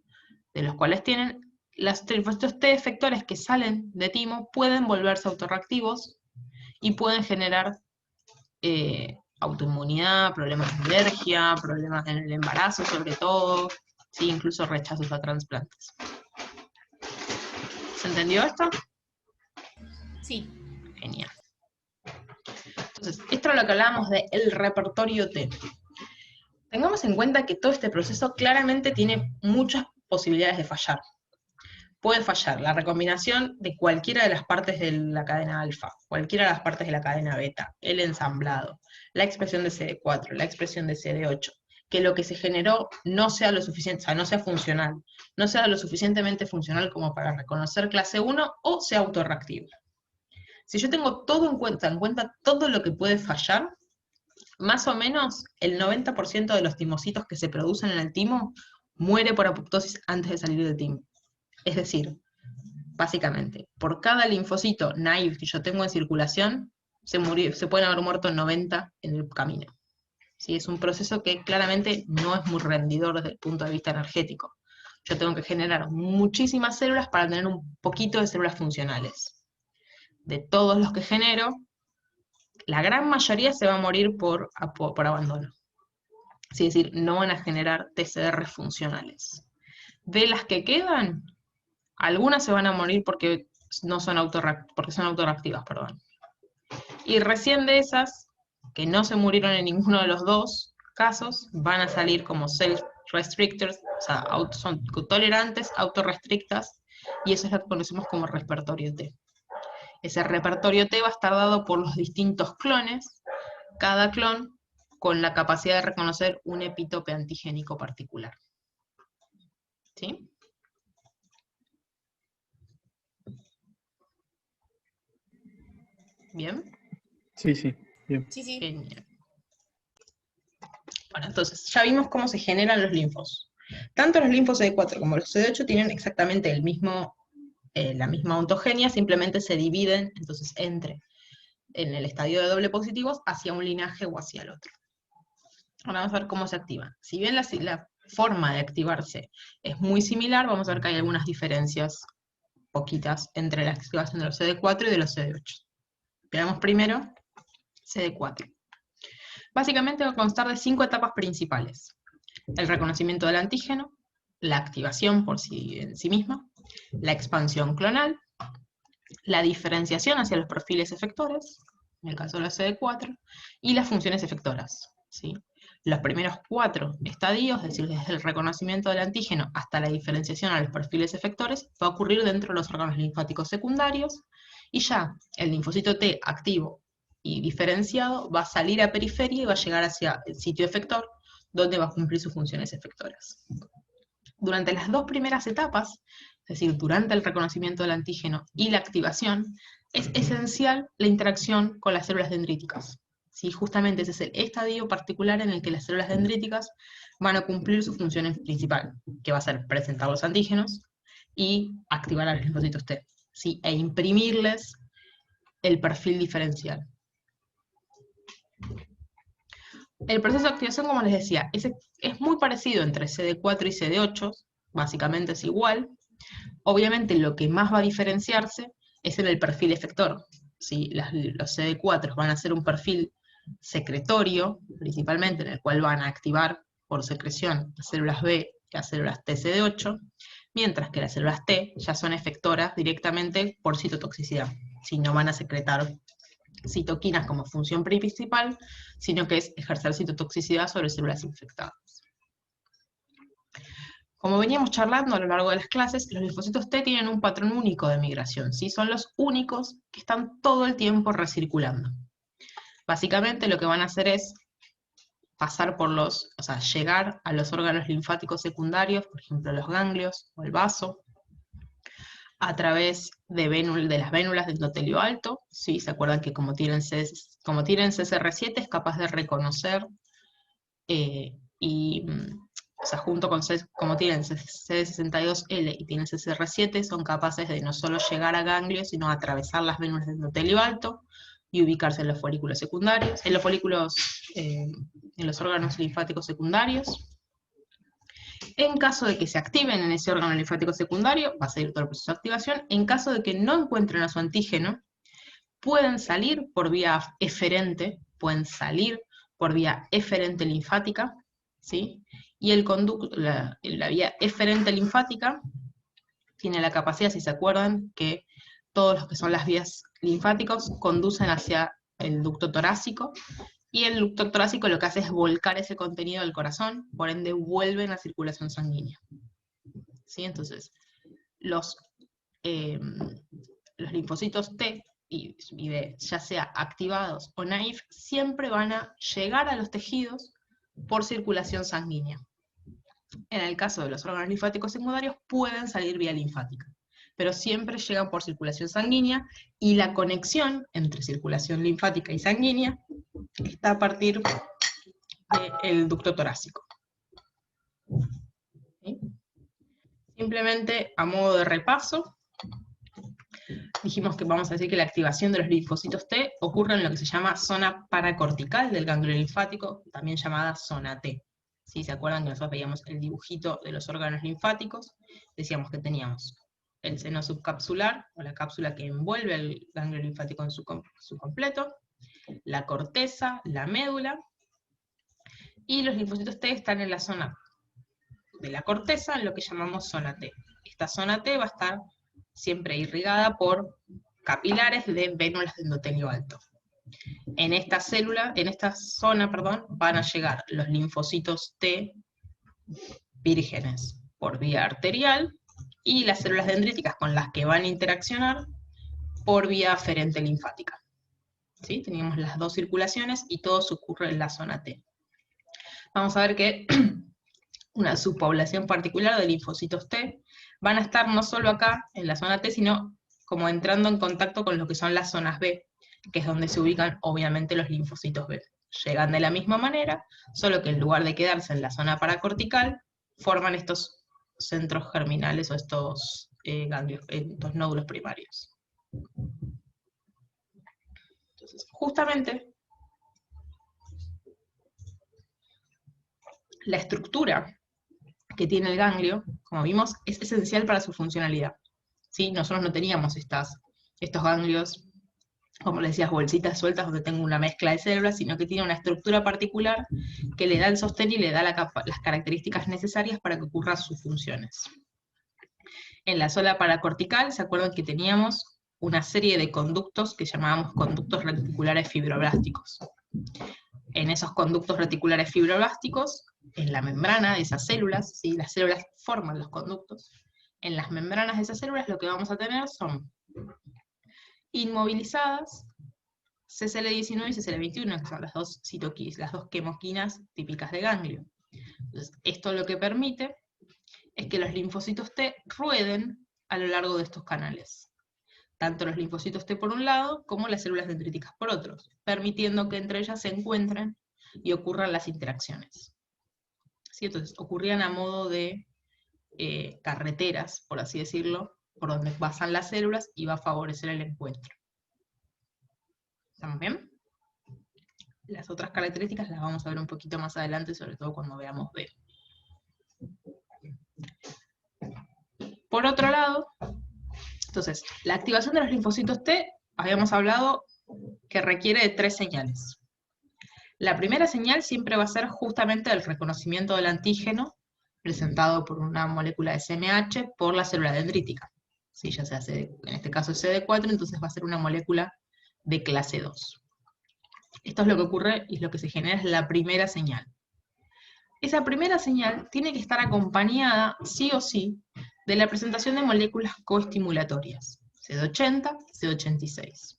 de los cuales tienen, los linfocitos T efectores que salen de timo pueden volverse autorreactivos y pueden generar autoinmunidad, problemas de alergia, problemas en el embarazo sobre todo, ¿sí? Incluso rechazos a trasplantes. ¿Se entendió esto? Sí. Genial. Entonces, esto es lo que hablábamos del repertorio T. Tengamos en cuenta que todo este proceso claramente tiene muchas posibilidades de fallar. Puede fallar la recombinación de cualquiera de las partes de la cadena alfa, cualquiera de las partes de la cadena beta, el ensamblado, la expresión de CD4, la expresión de CD8, que lo que se generó no sea lo suficiente, o sea, no sea funcional, no sea lo suficientemente funcional como para reconocer clase 1 o sea autorreactivo. Si yo tengo todo en cuenta todo lo que puede fallar, más o menos el 90% de los timocitos que se producen en el timo muere por apoptosis antes de salir del timo. Es decir, básicamente, por cada linfocito naive que yo tengo en circulación, se pueden haber muerto 90 en el camino. ¿Sí? Es un proceso que claramente no es muy rendidor desde el punto de vista energético. Yo tengo que generar muchísimas células para tener un poquito de células funcionales. De todos los que genero, la gran mayoría se va a morir por abandono. Es decir, no van a generar TCR funcionales. De las que quedan, algunas se van a morir porque son autorreactivas, perdón. Y recién de esas, que no se murieron en ninguno de los dos casos, van a salir como self-restrictors, o sea, son tolerantes, autorrestrictas, y eso es lo que conocemos como repertorio T. Ese repertorio T va a estar dado por los distintos clones, cada clon con la capacidad de reconocer un epítope antigénico particular. ¿Sí? ¿Bien? Sí, sí, bien. Sí, sí. Genial. Bueno, entonces, ya vimos cómo se generan los linfos. Tanto los linfos CD4 como los CD8 tienen exactamente la misma ontogenia, simplemente se dividen, entonces, en el estadio de doble positivos hacia un linaje o hacia el otro. Ahora vamos a ver cómo se activan. Si bien la forma de activarse es muy similar, vamos a ver que hay algunas diferencias poquitas entre la activación de los CD4 y de los CD8. Veamos primero CD4. Básicamente va a constar de 5 etapas principales: el reconocimiento del antígeno, la activación por sí en sí misma, la expansión clonal, la diferenciación hacia los perfiles efectores, en el caso de la CD4, y las funciones efectoras. ¿Sí? Los primeros 4 estadios, es decir, desde el reconocimiento del antígeno hasta la diferenciación a los perfiles efectores, va a ocurrir dentro de los órganos linfáticos secundarios, y ya el linfocito T activo y diferenciado va a salir a periferia y va a llegar hacia el sitio efector, donde va a cumplir sus funciones efectoras. Durante las 2 primeras etapas, es decir, durante el reconocimiento del antígeno y la activación, es esencial la interacción con las células dendríticas. ¿Sí? Justamente ese es el estadio particular en el que las células dendríticas van a cumplir su función principal, que va a ser presentar los antígenos y activar a los linfocitos T, ¿sí? E imprimirles el perfil diferencial. El proceso de activación, como les decía, es muy parecido entre CD4 y CD8, básicamente es igual. Obviamente lo que más va a diferenciarse es en el perfil efector. ¿Sí? Los CD4 van a ser un perfil secretorio, principalmente, en el cual van a activar por secreción las células B y las células TCD8, mientras que las células T ya son efectoras directamente por citotoxicidad, si no van a secretar citoquinas como función principal, sino que es ejercer citotoxicidad sobre células infectadas. Como veníamos charlando a lo largo de las clases, los linfocitos T tienen un patrón único de migración, ¿sí? Son los únicos que están todo el tiempo recirculando. Básicamente lo que van a hacer es pasar llegar a los órganos linfáticos secundarios, por ejemplo los ganglios o el vaso, a través de las vénulas del endotelio alto, ¿sí? Se acuerdan que como tienen CCR7 es capaz de reconocer junto con como tienen CD62L y tienen CCR7, son capaces de no solo llegar a ganglios, sino atravesar las vénulas del endotelio alto y ubicarse en los folículos secundarios, en los órganos linfáticos secundarios. En caso de que se activen en ese órgano linfático secundario, va a seguir todo el proceso de activación. En caso de que no encuentren a su antígeno, pueden salir por vía eferente, linfática, ¿sí? Y la vía eferente linfática tiene la capacidad, si se acuerdan, que todos los que son las vías linfáticas conducen hacia el ducto torácico, y el ducto torácico lo que hace es volcar ese contenido al corazón, por ende vuelve en la circulación sanguínea. ¿Sí? Entonces, los linfocitos T y B, ya sea activados o naïve, siempre van a llegar a los tejidos por circulación sanguínea. En el caso de los órganos linfáticos secundarios pueden salir vía linfática, pero siempre llegan por circulación sanguínea, y la conexión entre circulación linfática y sanguínea está a partir del ducto torácico. ¿Sí? Simplemente a modo de repaso, dijimos que vamos a decir que la activación de los linfocitos T ocurre en lo que se llama zona paracortical del ganglio linfático, también llamada zona T. ¿Sí? ¿Se acuerdan que nosotros veíamos el dibujito de los órganos linfáticos? Decíamos que teníamos el seno subcapsular, o la cápsula que envuelve el ganglio linfático en su completo, la corteza, la médula, y los linfocitos T están en la zona de la corteza, en lo que llamamos zona T. Esta zona T va a estar siempre irrigada por capilares de vénulas de endotelio alto. En esta zona, van a llegar los linfocitos T vírgenes por vía arterial, y las células dendríticas con las que van a interaccionar por vía aferente linfática. ¿Sí? Teníamos las dos circulaciones y todo ocurre en la zona T. Vamos a ver que una subpoblación particular de linfocitos T van a estar no solo acá, en la zona T, sino como entrando en contacto con lo que son las zonas B, que es donde se ubican obviamente los linfocitos B. Llegan de la misma manera, solo que en lugar de quedarse en la zona paracortical, forman estos centros germinales o estos ganglios, estos nódulos primarios. Entonces, justamente, la estructura que tiene el ganglio, como vimos, es esencial para su funcionalidad. ¿Sí? Nosotros no teníamos estos ganglios, como les decías, bolsitas sueltas donde tengo una mezcla de células, sino que tiene una estructura particular que le da el sostén y le da las características necesarias para que ocurran sus funciones. En la zona paracortical, ¿se acuerdan que teníamos una serie de conductos que llamábamos conductos reticulares fibroblásticos? En esos conductos reticulares fibroblásticos, en la membrana de esas células, ¿sí? Las células forman los conductos, en las membranas de esas células lo que vamos a tener son inmovilizadas CCL19 y CCL21, que son las dos quemoquinas típicas de ganglio. Entonces, esto lo que permite es que los linfocitos T rueden a lo largo de estos canales. Tanto los linfocitos T por un lado, como las células dendríticas por otros, permitiendo que entre ellas se encuentren y ocurran las interacciones. ¿Sí? Entonces, ocurrían a modo de carreteras, por así decirlo, por donde pasan las células y va a favorecer el encuentro. ¿Estamos bien? Las otras características las vamos a ver un poquito más adelante, sobre todo cuando veamos B. Por otro lado, entonces, la activación de los linfocitos T, habíamos hablado que requiere de 3 señales. La primera señal siempre va a ser justamente el reconocimiento del antígeno, presentado por una molécula de SMH por la célula dendrítica. ¿Sí? Ya se hace, en este caso es CD4, entonces va a ser una molécula de clase 2. Esto es lo que ocurre y lo que se genera es la primera señal. Esa primera señal tiene que estar acompañada, sí o sí, de la presentación de moléculas coestimulatorias, CD80, CD86.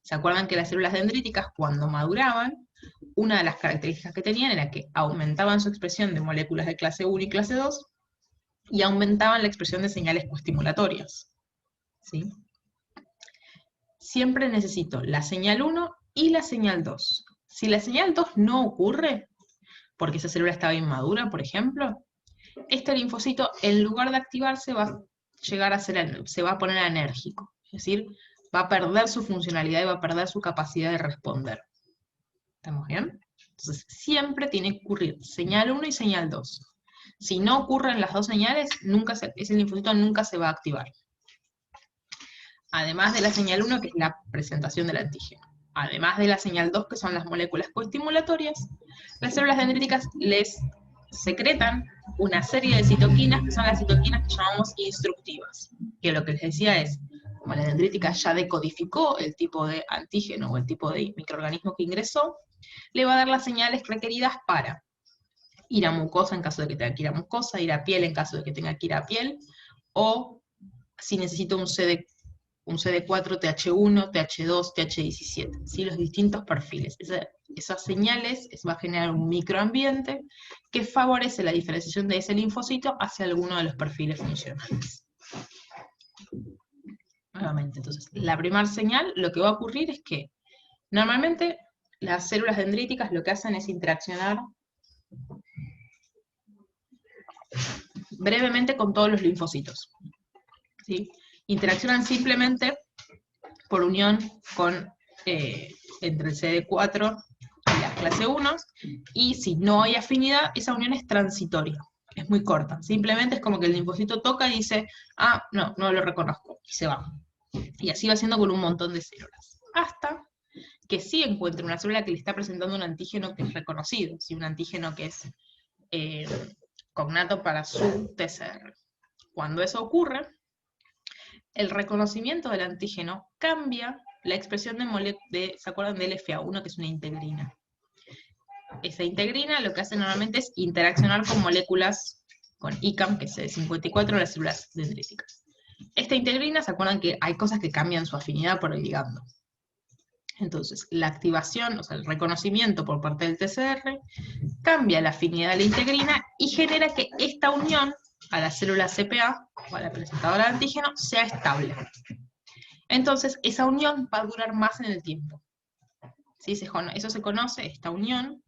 ¿Se acuerdan que las células dendríticas, cuando maduraban, una de las características que tenían era que aumentaban su expresión de moléculas de clase 1 y clase 2, y aumentaban la expresión de señales coestimulatorias? ¿Sí? Siempre necesito la señal 1 y la señal 2. Si la señal 2 no ocurre, porque esa célula estaba inmadura, por ejemplo, este linfocito, en lugar de activarse, va a llegar a se va a poner enérgico. Es decir, va a perder su funcionalidad y va a perder su capacidad de responder. ¿Estamos bien? Entonces, siempre tiene que ocurrir señal 1 y señal 2. Si no ocurren las dos señales, ese linfocito nunca se va a activar. Además de la señal 1, que es la presentación del antígeno. Además de la señal 2, que son las moléculas coestimulatorias, las células dendríticas les secretan una serie de citoquinas, que son las citoquinas que llamamos instructivas. Que lo que les decía es, como la dendrítica ya decodificó el tipo de antígeno o el tipo de microorganismo que ingresó, le va a dar las señales requeridas para ir a mucosa en caso de que tenga que ir a mucosa, ir a piel en caso de que tenga que ir a piel, o si necesito un CD un CD4, TH1, TH2, TH17, ¿sí? Los distintos perfiles. Esas señales va a generar un microambiente que favorece la diferenciación de ese linfocito hacia alguno de los perfiles funcionales. Nuevamente, entonces, la primera señal, lo que va a ocurrir es que normalmente las células dendríticas lo que hacen es interaccionar brevemente con todos los linfocitos, ¿sí? Interaccionan simplemente por unión con, entre el CD4 y la clase 1, y si no hay afinidad, esa unión es transitoria, es muy corta. Simplemente es como que el linfocito toca y dice, ah, no, no lo reconozco, y se va. Y así va haciendo con un montón de células. Hasta que sí encuentre una célula que le está presentando un antígeno que es reconocido, ¿sí? Un antígeno que es cognato para su TCR. Cuando eso ocurre, el reconocimiento del antígeno cambia la expresión ¿se acuerdan del FA1, que es una integrina? Esa integrina lo que hace normalmente es interaccionar con moléculas, con ICAM, que es CD54, las células dendríticas. Esta integrina, ¿se acuerdan que hay cosas que cambian su afinidad por el ligando? Entonces, la activación, o sea, el reconocimiento por parte del TCR, cambia la afinidad de la integrina y genera que esta unión a la célula CPA, o a la presentadora de antígeno, sea estable. Entonces, esa unión va a durar más en el tiempo. ¿Sí? Eso se conoce, esta unión,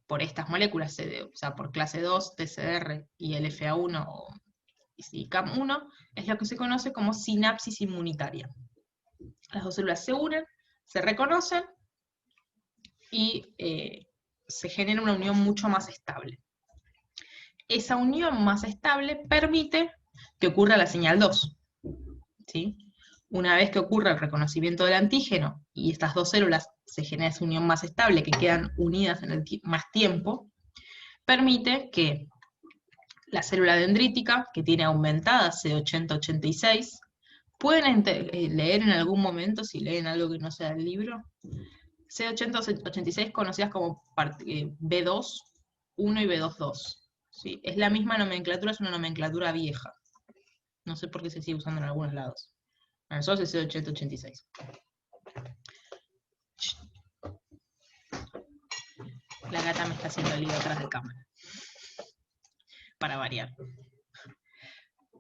por estas moléculas, o sea, por clase 2, TCR y LFA1 o CAM1, es lo que se conoce como sinapsis inmunitaria. Las dos células se unen, se reconocen y se genera una unión mucho más estable. Esa unión más estable permite que ocurra la señal 2. ¿Sí? Una vez que ocurra el reconocimiento del antígeno y estas dos células se genera esa unión más estable, que quedan unidas en más tiempo, permite que la célula dendrítica, que tiene aumentada CD80-86, pueden leer en algún momento, si leen algo que no sea el libro, CD80-86 conocidas como B2, 1 y B2-2. ¿Sí? Es la misma nomenclatura, es una nomenclatura vieja. No sé por qué se sigue usando en algunos lados. Nosotros es CD80-86. La gata me está haciendo lío atrás de cámara. Para variar.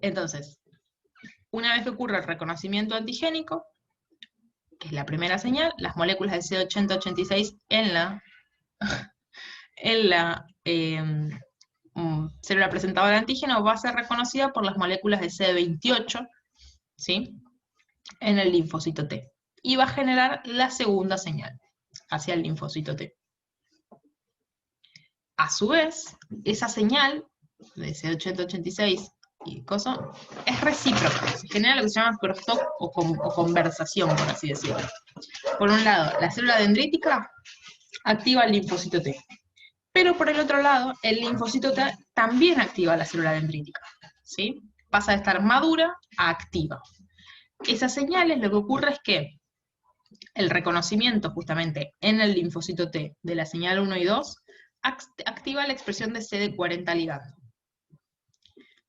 Entonces, una vez que ocurre el reconocimiento antigénico, que es la primera señal, las moléculas de CD80-86 en la célula presentadora de antígeno va a ser reconocida por las moléculas de CD28, ¿sí? En el linfocito T. Y va a generar la segunda señal hacia el linfocito T. A su vez, esa señal de CD80-86 y cosa, es recíproca. Se genera lo que se llama crosstalk o conversación, por así decirlo. Por un lado, la célula dendrítica activa el linfocito T. Pero por el otro lado, el linfocito T también activa la célula dendrítica. ¿Sí? Pasa de estar madura a activa. Esas señales, lo que ocurre es que el reconocimiento justamente en el linfocito T de la señal 1 y 2 activa la expresión de CD40 ligando.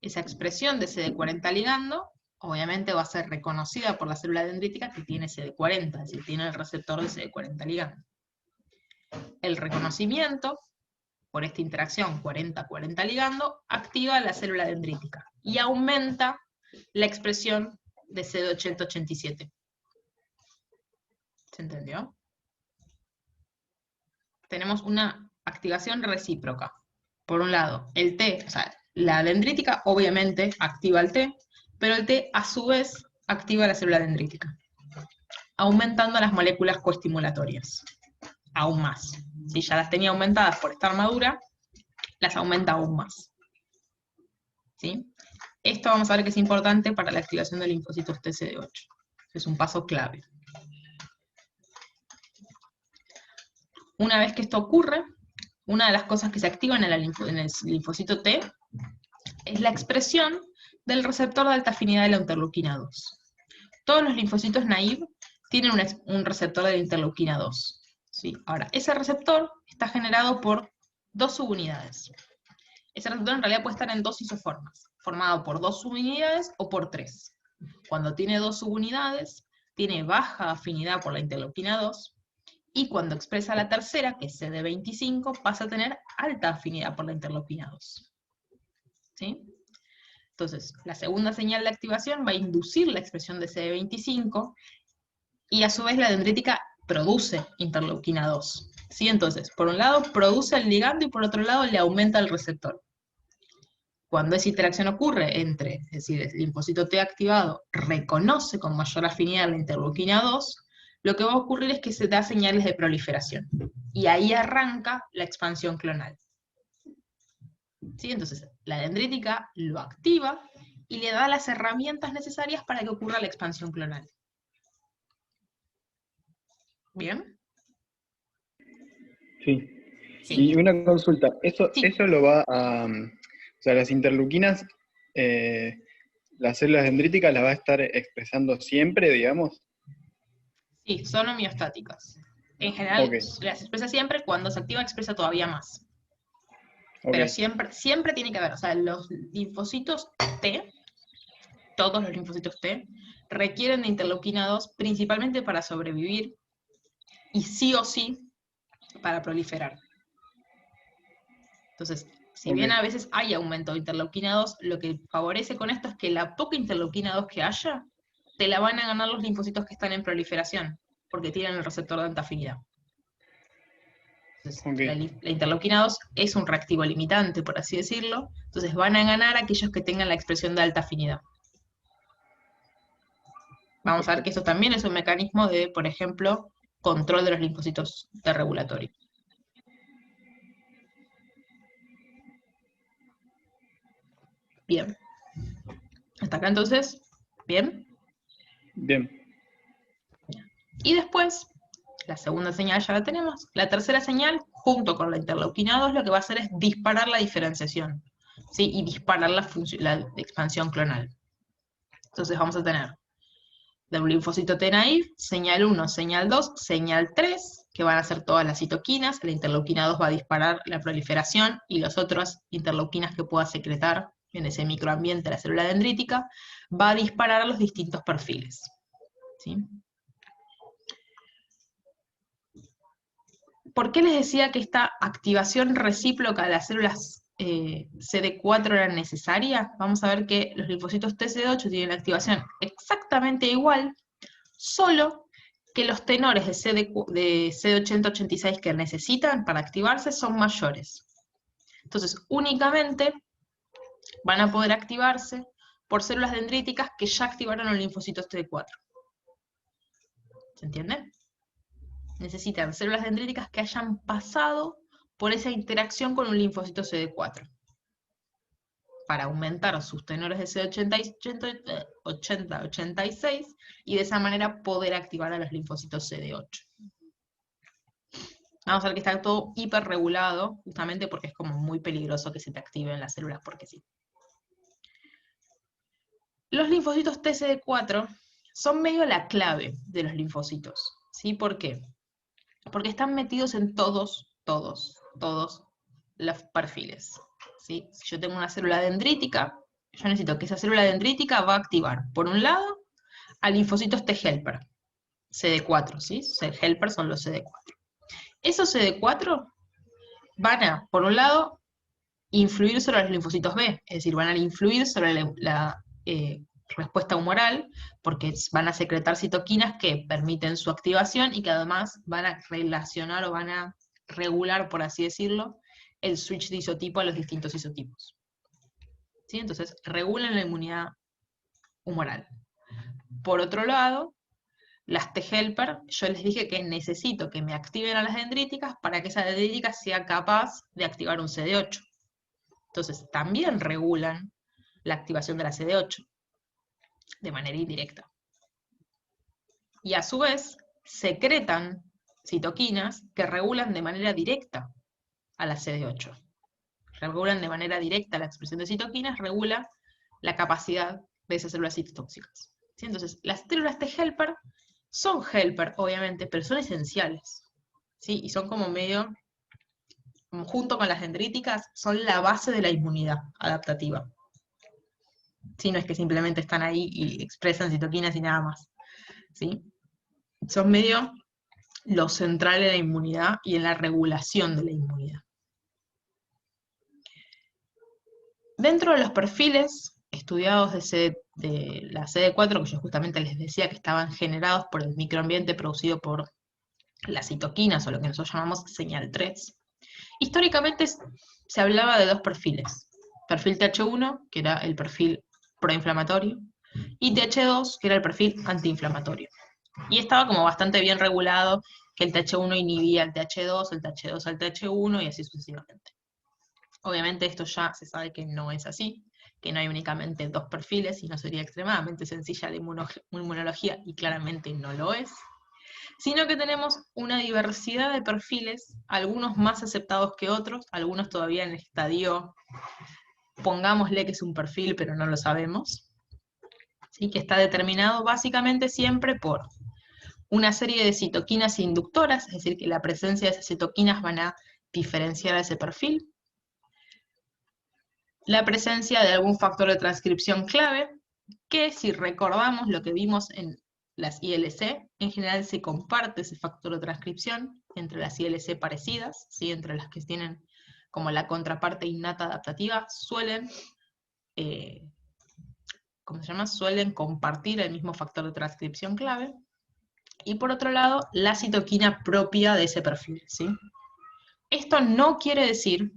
Esa expresión de CD40 ligando, obviamente va a ser reconocida por la célula dendrítica que tiene CD40, es decir, tiene el receptor de CD40 ligando. El reconocimiento, por esta interacción 40-40 ligando, activa la célula dendrítica y aumenta la expresión de CD80-87. ¿Se entendió? Tenemos una activación recíproca. Por un lado, el T, o sea, la dendrítica obviamente activa el T, pero el T a su vez activa la célula dendrítica, aumentando las moléculas coestimulatorias, aún más. Si ya las tenía aumentadas por estar madura, las aumenta aún más. ¿Sí? Esto vamos a ver que es importante para la activación de linfocitos TCD8. Es un paso clave. Una vez que esto ocurre, una de las cosas que se activan en el linfocito T es la expresión del receptor de alta afinidad de la interleuquina 2. Todos los linfocitos naive tienen un receptor de la interleuquina 2. ¿Sí? Ahora, ese receptor está generado por dos subunidades. Ese receptor en realidad puede estar en dos isoformas, formado por dos subunidades o por tres. Cuando tiene 2 subunidades, tiene baja afinidad por la interleuquina 2, y cuando expresa la tercera, que es CD25, pasa a tener alta afinidad por la interleuquina 2. ¿Sí? Entonces, la segunda señal de activación va a inducir la expresión de CD25, y a su vez la dendrítica produce interleuquina 2. ¿Sí? Entonces, por un lado produce el ligando y por otro lado le aumenta el receptor. Cuando esa interacción ocurre entre, es decir, el linfocito T activado reconoce con mayor afinidad la interleuquina 2, lo que va a ocurrir es que se da señales de proliferación. Y ahí arranca la expansión clonal. ¿Sí? Entonces, la dendrítica lo activa y le da las herramientas necesarias para que ocurra la expansión clonal. ¿Bien? Sí. Sí. Y una consulta, ¿eso Sí. lo va a... o sea, las interleuquinas, las células dendríticas las va a estar expresando siempre, digamos? Sí, son homeostáticas. En general, Ok, las expresa siempre, cuando se activa expresa todavía más. ok. Pero siempre tiene que haber, o sea, los linfocitos T, todos los linfocitos T, requieren de interleuquina 2 principalmente para sobrevivir y sí o sí para proliferar. Entonces, si bien Ok. a veces hay aumento de interleuquina 2, lo que favorece con esto es que la poca interleuquina 2 que haya, te la van a ganar los linfocitos que están en proliferación, porque tienen el receptor de alta afinidad. Entonces, Ok. la interleuquina 2 es un reactivo limitante, por así decirlo, entonces van a ganar aquellos que tengan la expresión de alta afinidad. Vamos a ver que esto también es un mecanismo de, por ejemplo, control de los linfocitos T regulatorio. Bien. Hasta acá entonces, ¿bien? Bien. Y después, la segunda señal ya la tenemos. La tercera señal, junto con la interleuquina 2, lo que va a hacer es disparar la diferenciación, ¿sí? Y disparar la expansión clonal. Entonces vamos a tener de un linfocito T naive, señal 1, señal 2, señal 3, que van a ser todas las citoquinas. La interleuquina 2 va a disparar la proliferación y las otras interleuquinas que pueda secretar en ese microambiente la célula dendrítica, va a disparar a los distintos perfiles. ¿Sí? ¿Por qué les decía que esta activación recíproca de las células CD4 era necesaria? Vamos a ver que los linfocitos TCD8 tienen la activación exactamente igual, solo que los tenores de CD80-86 que necesitan para activarse son mayores. Entonces, únicamente van a poder activarse por células dendríticas que ya activaron los linfocitos CD4. ¿Se entiende? Necesitan células dendríticas que hayan pasado por esa interacción con un linfocito CD4 para aumentar sus tenores de CD80-86 y de esa manera poder activar a los linfocitos CD8. Vamos a ver que está todo hiperregulado, justamente porque es como muy peligroso que se te activen las células porque sí. Los linfocitos TCD4 son medio la clave de los linfocitos, ¿sí? ¿Por qué? Porque están metidos en todos los perfiles, ¿sí? Si yo tengo una célula dendrítica, yo necesito que esa célula dendrítica va a activar, por un lado, a linfocitos T helper, CD4, ¿sí? Helper son los CD4. Esos CD4 van a, por un lado, influir sobre los linfocitos B, es decir, van a influir sobre la respuesta humoral, porque van a secretar citoquinas que permiten su activación y que además van a relacionar o van a regular, por así decirlo, el switch de isotipo a los distintos isotipos. ¿Sí? Entonces, regulan la inmunidad humoral. Por otro lado, las T-helper, yo les dije que necesito que me activen a las dendríticas para que esa dendrítica sea capaz de activar un CD8. Entonces, también regulan la activación de la CD8 de manera indirecta. Y a su vez, secretan citoquinas que regulan de manera directa a la CD8. Regulan de manera directa la expresión de citoquinas, regula la capacidad de esas células citotóxicas. ¿Sí? Entonces, las células T-helper son helper, obviamente, pero son esenciales. ¿Sí? Y son como medio, junto con las dendríticas, son la base de la inmunidad adaptativa. ¿sí? No es que simplemente están ahí y expresan citoquinas y nada más, ¿sí? Son medio lo central en la inmunidad y en la regulación de la inmunidad. Dentro de los perfiles estudiados de la CD4, que yo justamente les decía que estaban generados por el microambiente producido por las citoquinas, o lo que nosotros llamamos señal 3, históricamente se hablaba de dos perfiles. Perfil TH1, que era el perfil proinflamatorio, y TH2, que era el perfil antiinflamatorio. Y estaba como bastante bien regulado que el TH1 inhibía al TH2, el TH2 al TH1 y así sucesivamente. Obviamente esto ya se sabe que no es así, que no hay únicamente dos perfiles, sino sería extremadamente sencilla la inmunología, y claramente no lo es, sino que tenemos una diversidad de perfiles, algunos más aceptados que otros, algunos todavía en el estadio, pongámosle que es un perfil, pero no lo sabemos, ¿sí? Que está determinado básicamente siempre por una serie de citoquinas inductoras, es decir, que la presencia de esas citoquinas van a diferenciar a ese perfil, la presencia de algún factor de transcripción clave, que si recordamos lo que vimos en las ILC, en general se comparte ese factor de transcripción entre las ILC parecidas, ¿sí? Entre las que tienen como la contraparte innata adaptativa, suelen, ¿cómo se llama? Suelen compartir el mismo factor de transcripción clave. Y por otro lado, la citoquina propia de ese perfil, ¿sí? Esto no quiere decir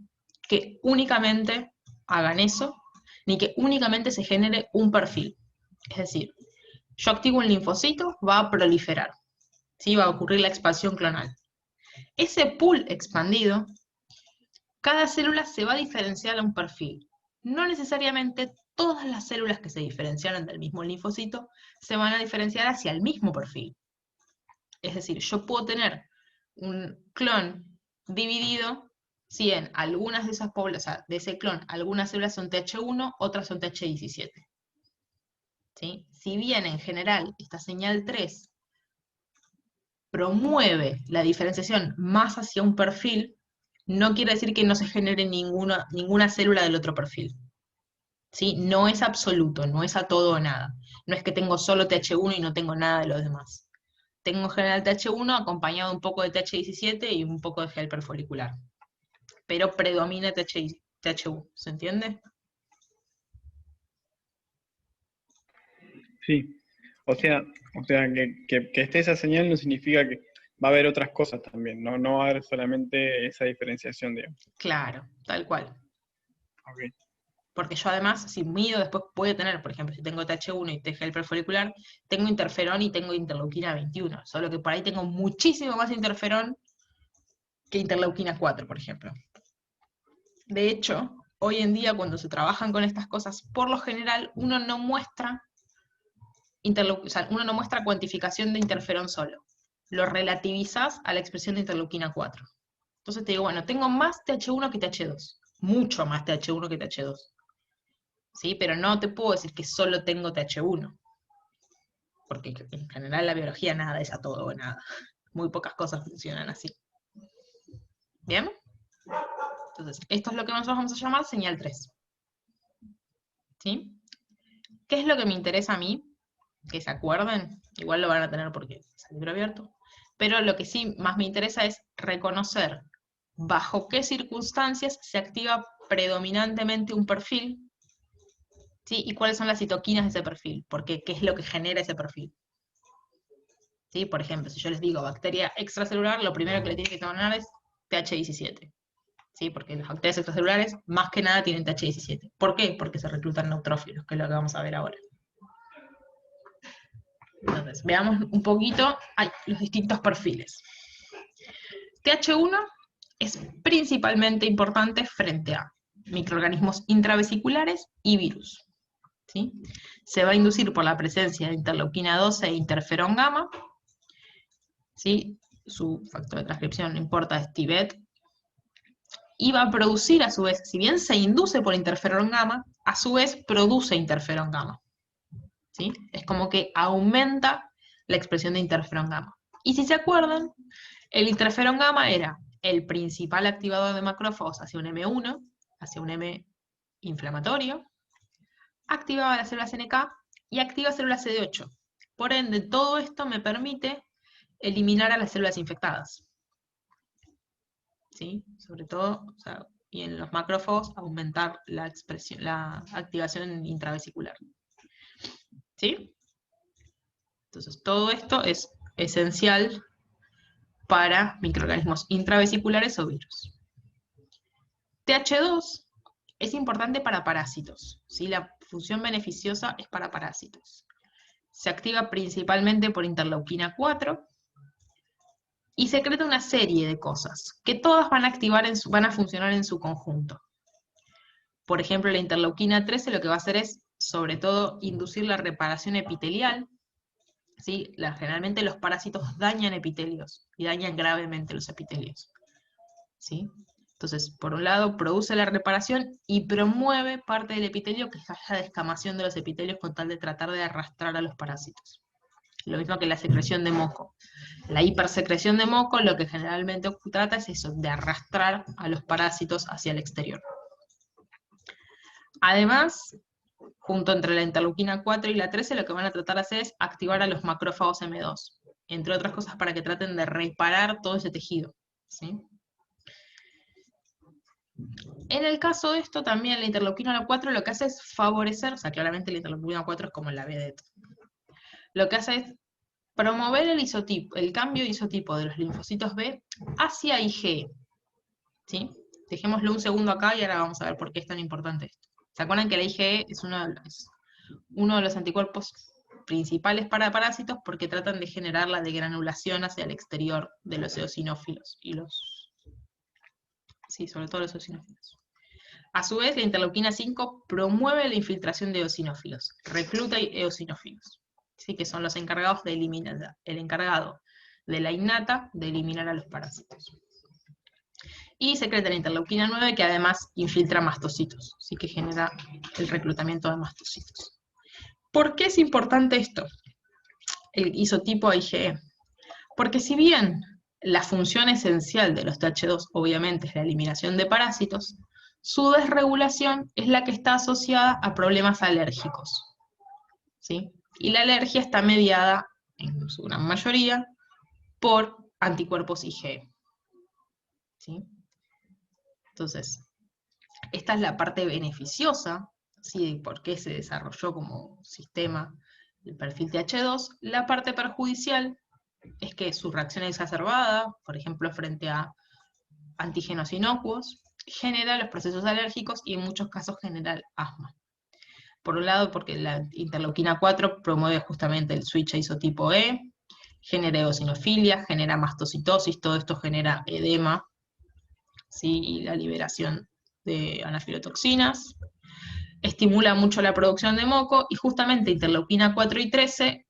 que únicamente hagan eso, ni que únicamente se genere un perfil. Es decir, yo activo un linfocito, va a proliferar, ¿sí? Va a ocurrir la expansión clonal. Ese pool expandido, cada célula se va a diferenciar a un perfil. No necesariamente todas las células que se diferenciaron del mismo linfocito se van a diferenciar hacia el mismo perfil. Es decir, yo puedo tener un clon dividido si en algunas de esas poblaciones, o sea, de ese clon, algunas células son TH1, otras son TH17. ¿Sí? Si bien en general esta señal 3 promueve la diferenciación más hacia un perfil, no quiere decir que no se genere ninguna célula del otro perfil. ¿Sí? No es absoluto, no es a todo o nada. No es que tengo solo TH1 y no tengo nada de los demás. Tengo en general TH1 acompañado un poco de TH17 y un poco de gel perfolicular. Pero predomina TH1, ¿se entiende? Sí, o sea que esté esa señal no significa que va a haber otras cosas también, no va a haber solamente esa diferenciación, digamos. Claro, tal cual. Okay. Porque yo además, si mido, después puedo tener, por ejemplo, si tengo TH1 y gel perfolicular, tengo interferón y tengo interleuquina 21, solo que por ahí tengo muchísimo más interferón que interleuquina 4, por ejemplo. De hecho, hoy en día cuando se trabajan con estas cosas, por lo general uno no muestra cuantificación de interferón solo. Lo relativizás a la expresión de interleuquina 4. Entonces te digo, bueno, tengo más TH1 que TH2. Mucho más TH1 que TH2. ¿Sí? Pero no te puedo decir que solo tengo TH1. Porque en general la biología nada es a todo o nada. Muy pocas cosas funcionan así. ¿Bien? Entonces, esto es lo que nosotros vamos a llamar señal 3. ¿Sí? ¿Qué es lo que me interesa a mí? Que se acuerden, igual lo van a tener porque es el libro abierto, pero lo que sí más me interesa es reconocer bajo qué circunstancias se activa predominantemente un perfil, ¿sí? Y cuáles son las citoquinas de ese perfil, porque qué es lo que genera ese perfil. ¿Sí? Por ejemplo, si yo les digo bacteria extracelular, lo primero que le tienen que tomar es TH17. ¿Sí? Porque las bacterias extracelulares, más que nada, tienen TH17. ¿Por qué? Porque se reclutan neutrófilos, que es lo que vamos a ver ahora. Entonces, veamos un poquito los distintos perfiles. TH1 es principalmente importante frente a microorganismos intravesiculares y virus. ¿Sí? Se va a inducir por la presencia de interleuquina 12 e interferón gamma. ¿Sí? Su factor de transcripción, no importa, es TIBET. Y va a producir a su vez, si bien se induce por interferón gamma, a su vez produce interferón gamma. ¿Sí? Es como que aumenta la expresión de interferón gamma. Y si se acuerdan, el interferón gamma era el principal activador de macrófagos hacia un M1, hacia un M inflamatorio, activaba las células NK y activa células CD8. Por ende, todo esto me permite eliminar a las células infectadas. ¿Sí? Sobre todo, o sea, y en los macrófagos aumentar la activación intravesicular. ¿Sí? Entonces, todo esto es esencial para microorganismos intravesiculares o virus. TH2 es importante para parásitos, ¿sí? La función beneficiosa es para parásitos. Se activa principalmente por interleuquina 4 y secreta una serie de cosas que todas van a activar van a funcionar en su conjunto. Por ejemplo, la interleuquina 13 lo que va a hacer es, sobre todo, inducir la reparación epitelial. ¿Sí? Generalmente los parásitos dañan epitelios y dañan gravemente los epitelios. ¿Sí? Entonces, por un lado, produce la reparación y promueve parte del epitelio, que es la descamación de los epitelios con tal de tratar de arrastrar a los parásitos. Lo mismo que la secreción de moco. La hipersecreción de moco lo que generalmente trata es eso, de arrastrar a los parásitos hacia el exterior. Además, junto entre la interleuquina 4 y la 13, lo que van a tratar de hacer es activar a los macrófagos M2, entre otras cosas para que traten de reparar todo ese tejido. ¿Sí? En el caso de esto, también la interleuquina 4 lo que hace es favorecer, o sea, claramente la interleuquina 4 es como la B de esto. Lo que hace es promover el cambio de isotipo de los linfocitos B hacia IgE. ¿Sí? Dejémoslo un segundo acá y ahora vamos a ver por qué es tan importante esto. ¿Se acuerdan que la IgE es uno de los anticuerpos principales para parásitos porque tratan de generar la degranulación hacia el exterior de los eosinófilos sí, sobre todo los eosinófilos. A su vez, la interleuquina 5 promueve la infiltración de eosinófilos, recluta eosinófilos, ¿sí? Que son los encargados de eliminar, el encargado de la innata de eliminar a los parásitos. Y secreta la interleuquina 9, que además infiltra mastocitos, ¿sí? Que genera el reclutamiento de mastocitos. ¿Por qué es importante esto? El isotipo IgE. Porque si bien la función esencial de los TH2 obviamente es la eliminación de parásitos, su desregulación es la que está asociada a problemas alérgicos. ¿Sí? Y la alergia está mediada, en su gran mayoría, por anticuerpos IgE. ¿Sí? Entonces, esta es la parte beneficiosa, ¿sí? De por qué se desarrolló como sistema el perfil TH2. La parte perjudicial es que su reacción exacerbada, por ejemplo, frente a antígenos inocuos, genera los procesos alérgicos y en muchos casos genera asma. Por un lado, porque la interleuquina 4 promueve justamente el switch a isotipo E, genera eosinofilia, genera mastocitosis, todo esto genera edema, ¿sí? Y la liberación de anafilotoxinas, estimula mucho la producción de moco, y justamente interleuquina 4 y 13,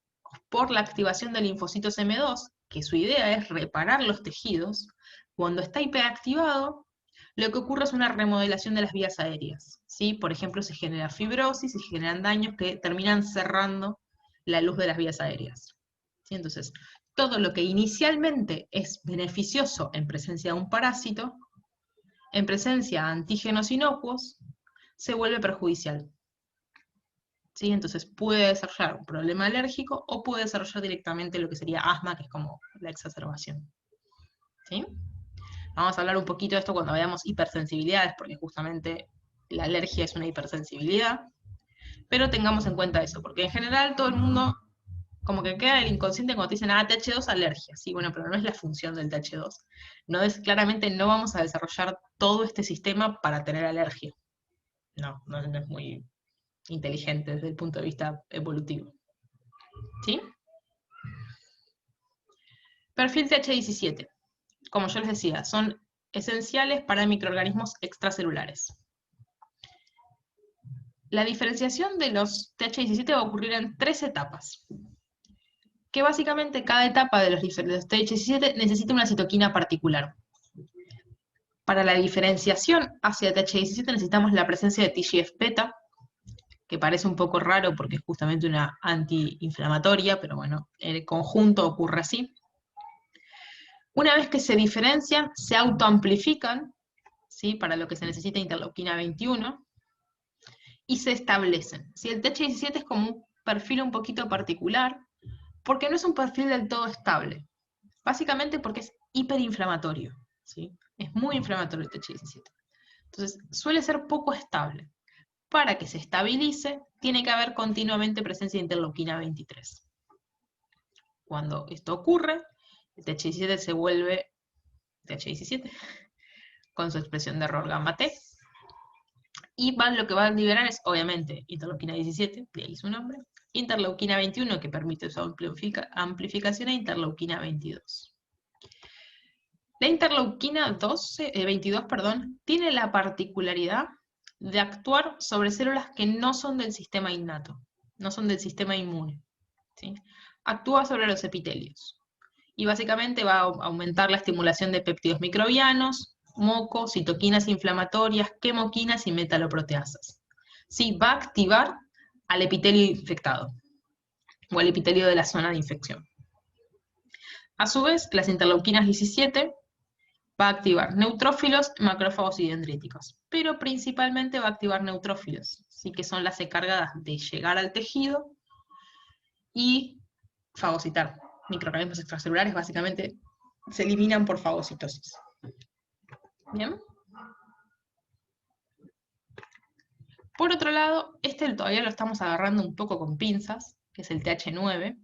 por la activación de linfocitos M2, que su idea es reparar los tejidos, cuando está hiperactivado, lo que ocurre es una remodelación de las vías aéreas. ¿Sí? Por ejemplo, se genera fibrosis y se generan daños que terminan cerrando la luz de las vías aéreas. ¿Sí? Entonces, todo lo que inicialmente es beneficioso en presencia de un parásito, en presencia de antígenos inocuos, se vuelve perjudicial. ¿Sí? Entonces puede desarrollar un problema alérgico o puede desarrollar directamente lo que sería asma, que es como la exacerbación. ¿Sí? Vamos a hablar un poquito de esto cuando veamos hipersensibilidades, porque justamente la alergia es una hipersensibilidad, pero tengamos en cuenta eso, porque en general todo el mundo como que queda en el inconsciente cuando te dicen, TH2 alergia, sí, bueno, pero no es la función del TH2. Claramente no vamos a desarrollar todo este sistema para tener alergia. No es muy inteligente desde el punto de vista evolutivo. ¿Sí? Perfil TH17. Como yo les decía, son esenciales para microorganismos extracelulares. La diferenciación de los TH17 va a ocurrir en 3 etapas. Que básicamente cada etapa de los TH17 necesita una citoquina particular. Para la diferenciación hacia TH17 necesitamos la presencia de TGF-beta, que parece un poco raro porque es justamente una antiinflamatoria, pero bueno, en el conjunto ocurre así. Una vez que se diferencian, se autoamplifican, ¿sí? Para lo que se necesita interleuquina 21, y se establecen. Si el TH17 es como un perfil un poquito particular, porque no es un perfil del todo estable. Básicamente porque es hiperinflamatorio, ¿sí? Es muy inflamatorio el TH17. Entonces, suele ser poco estable. Para que se estabilice, tiene que haber continuamente presencia de interleuquina 23. Cuando esto ocurre, el TH17 se vuelve TH17, con su expresión de error gamma T, y lo que va a liberar es, obviamente, interleuquina 17, de ahí su nombre, interleuquina 21, que permite su amplificación, e interleuquina 22. La interleuquina 22 tiene la particularidad de actuar sobre células que no son del sistema innato, no son del sistema inmune, ¿sí? Actúa sobre los epitelios. Y básicamente va a aumentar la estimulación de péptidos microbianos, moco, citoquinas inflamatorias, quemoquinas y metaloproteasas. Sí, va a activar al epitelio infectado, o al epitelio de la zona de infección. A su vez, las interleuquinas 17 va a activar neutrófilos, macrófagos y dendríticos, pero principalmente va a activar neutrófilos, ¿sí? Que son las encargadas de llegar al tejido y fagocitar. Microorganismos extracelulares básicamente se eliminan por fagocitosis. ¿Bien? Por otro lado, todavía lo estamos agarrando un poco con pinzas, que es el TH9.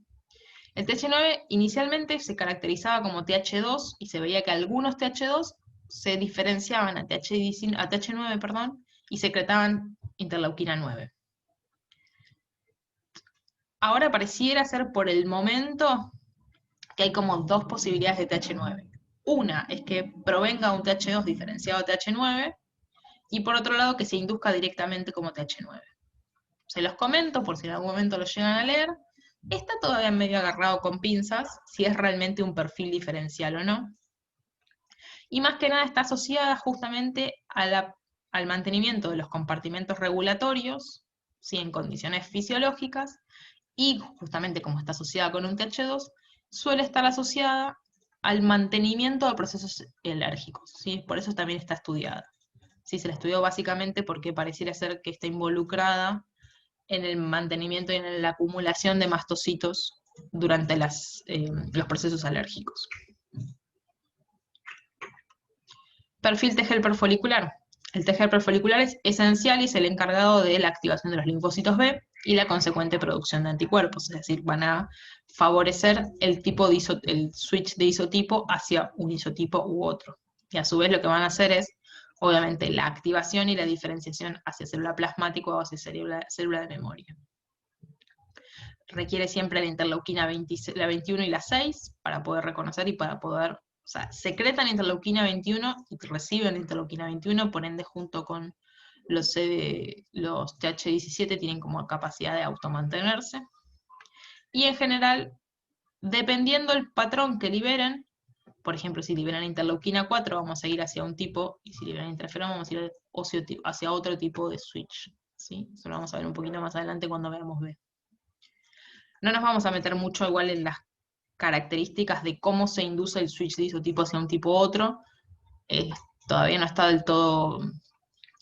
El TH9 inicialmente se caracterizaba como TH2 y se veía que algunos TH2 se diferenciaban a TH9, y secretaban interleuquina 9. Ahora pareciera ser por el momento que hay como dos posibilidades de TH9. Una es que provenga un TH2 diferenciado de TH9, y por otro lado que se induzca directamente como TH9. Se los comento por si en algún momento lo llegan a leer. Está todavía medio agarrado con pinzas, si es realmente un perfil diferencial o no. Y más que nada está asociada justamente al mantenimiento de los compartimentos regulatorios, ¿sí? En condiciones fisiológicas, y justamente como está asociada con un TH2, suele estar asociada al mantenimiento de procesos alérgicos, ¿sí? Por eso también está estudiada. Sí, se la estudió básicamente porque pareciera ser que está involucrada en el mantenimiento y en la acumulación de mastocitos durante los procesos alérgicos. Perfil T helper folicular. El T helper folicular es esencial y es el encargado de la activación de los linfocitos B y la consecuente producción de anticuerpos, es decir, van a favorecer el switch de isotipo hacia un isotipo u otro. Y a su vez lo que van a hacer es, obviamente, la activación y la diferenciación hacia célula plasmática o hacia célula de memoria. Requiere siempre la interleuquina 21 y la 6 para poder reconocer y para poder, o sea, secretan interleuquina 21 y reciben interleuquina 21, por ende junto con los TH17 tienen como capacidad de automantenerse. Y en general, dependiendo el patrón que liberen, por ejemplo, si liberan interleuquina 4, vamos a ir hacia un tipo, y si liberan interferón, vamos a ir hacia otro tipo de switch, ¿sí? Eso lo vamos a ver un poquito más adelante cuando veamos B. No nos vamos a meter mucho igual en las características de cómo se induce el switch de isotipo hacia un tipo u otro. Todavía no está del todo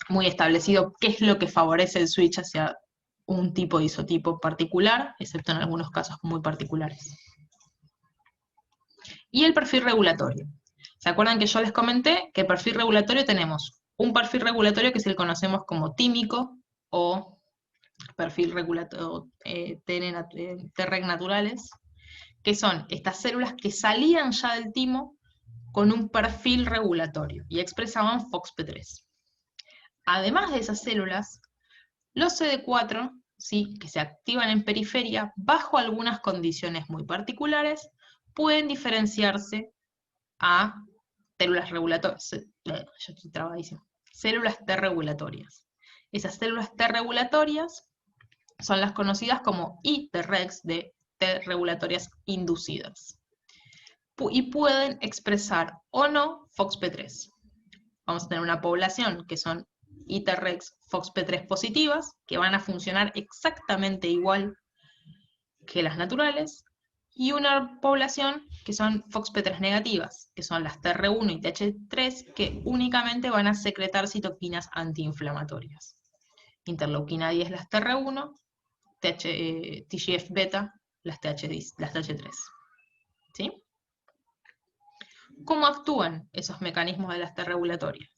muy establecido qué es lo que favorece el switch hacia un tipo de isotipo particular, excepto en algunos casos muy particulares. Y el perfil regulatorio. ¿Se acuerdan que yo les comenté que el perfil regulatorio tenemos un perfil regulatorio que es el que conocemos como tímico o perfil regulatorio Treg naturales, que son estas células que salían ya del timo con un perfil regulatorio y expresaban FOXP3. Además de esas células, los CD4, ¿sí? Que se activan en periferia bajo algunas condiciones muy particulares, pueden diferenciarse a células regulatorias, yo estoy trabadísimo, células T regulatorias. Esas células T regulatorias son las conocidas como iTregs, de T regulatorias inducidas. Y pueden expresar o no FOXP3. Vamos a tener una población que son iTregs FOXP3 positivas, que van a funcionar exactamente igual que las naturales, y una población que son FOXP3 negativas, que son las TR1 y TH3, que únicamente van a secretar citoquinas antiinflamatorias. interleuquina 10 las TR1, TGF-beta las TH3. ¿Sí? ¿Cómo actúan esos mecanismos de las T regulatorias?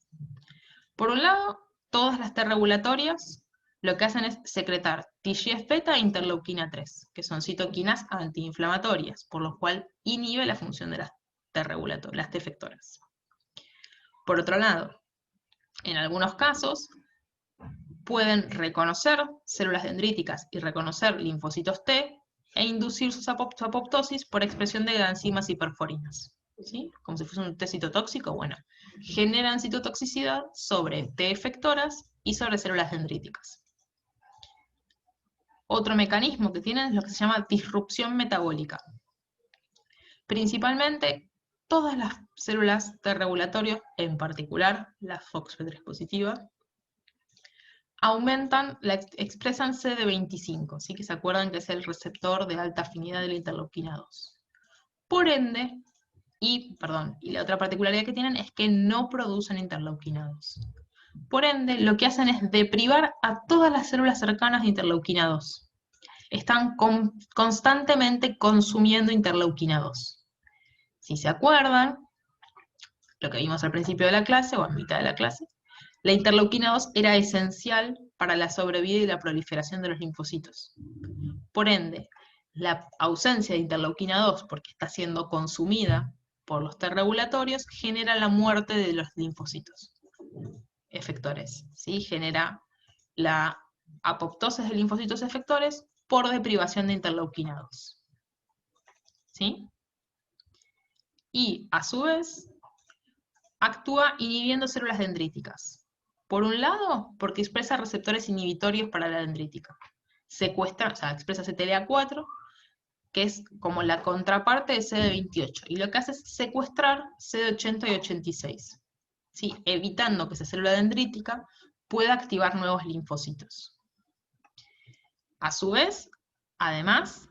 Por un lado, todas las T regulatorias lo que hacen es secretar TGF-beta e interleuquina 3, que son citoquinas antiinflamatorias, por lo cual inhibe la función de las T regulatorias, las T efectoras. Por otro lado, en algunos casos, pueden reconocer células dendríticas y reconocer linfocitos T e inducir su apoptosis por expresión de enzimas hiperforinas. ¿Sí? Como si fuese un T citotóxico, bueno, generan citotoxicidad sobre T efectoras y sobre células dendríticas. Otro mecanismo que tienen es lo que se llama disrupción metabólica. Principalmente, todas las células T regulatorias, en particular la FOXP3 positiva, expresan CD25, ¿sí? Que se acuerdan que es el receptor de alta afinidad de la interleuquina 2. Por ende, y la otra particularidad que tienen es que no producen interleuquina 2. Por ende, lo que hacen es deprivar a todas las células cercanas de interleuquina 2. Están constantemente consumiendo interleuquina 2. Si se acuerdan, lo que vimos al principio de la clase, o a mitad de la clase, la interleuquina 2 era esencial para la sobrevida y la proliferación de los linfocitos. Por ende, la ausencia de interleuquina 2, porque está siendo consumida por los T regulatorios, genera la muerte de los linfocitos efectores, ¿sí? Genera la apoptosis de linfocitos efectores por deprivación de interleuquina 2. ¿Sí? Y, a su vez, actúa inhibiendo células dendríticas. Por un lado, porque expresa receptores inhibitorios para la dendrítica. Secuestra, o sea, expresa CTLA4, que es como la contraparte de CD28, y lo que hace es secuestrar CD80 y 86, ¿sí? Evitando que esa célula dendrítica pueda activar nuevos linfocitos. A su vez, además,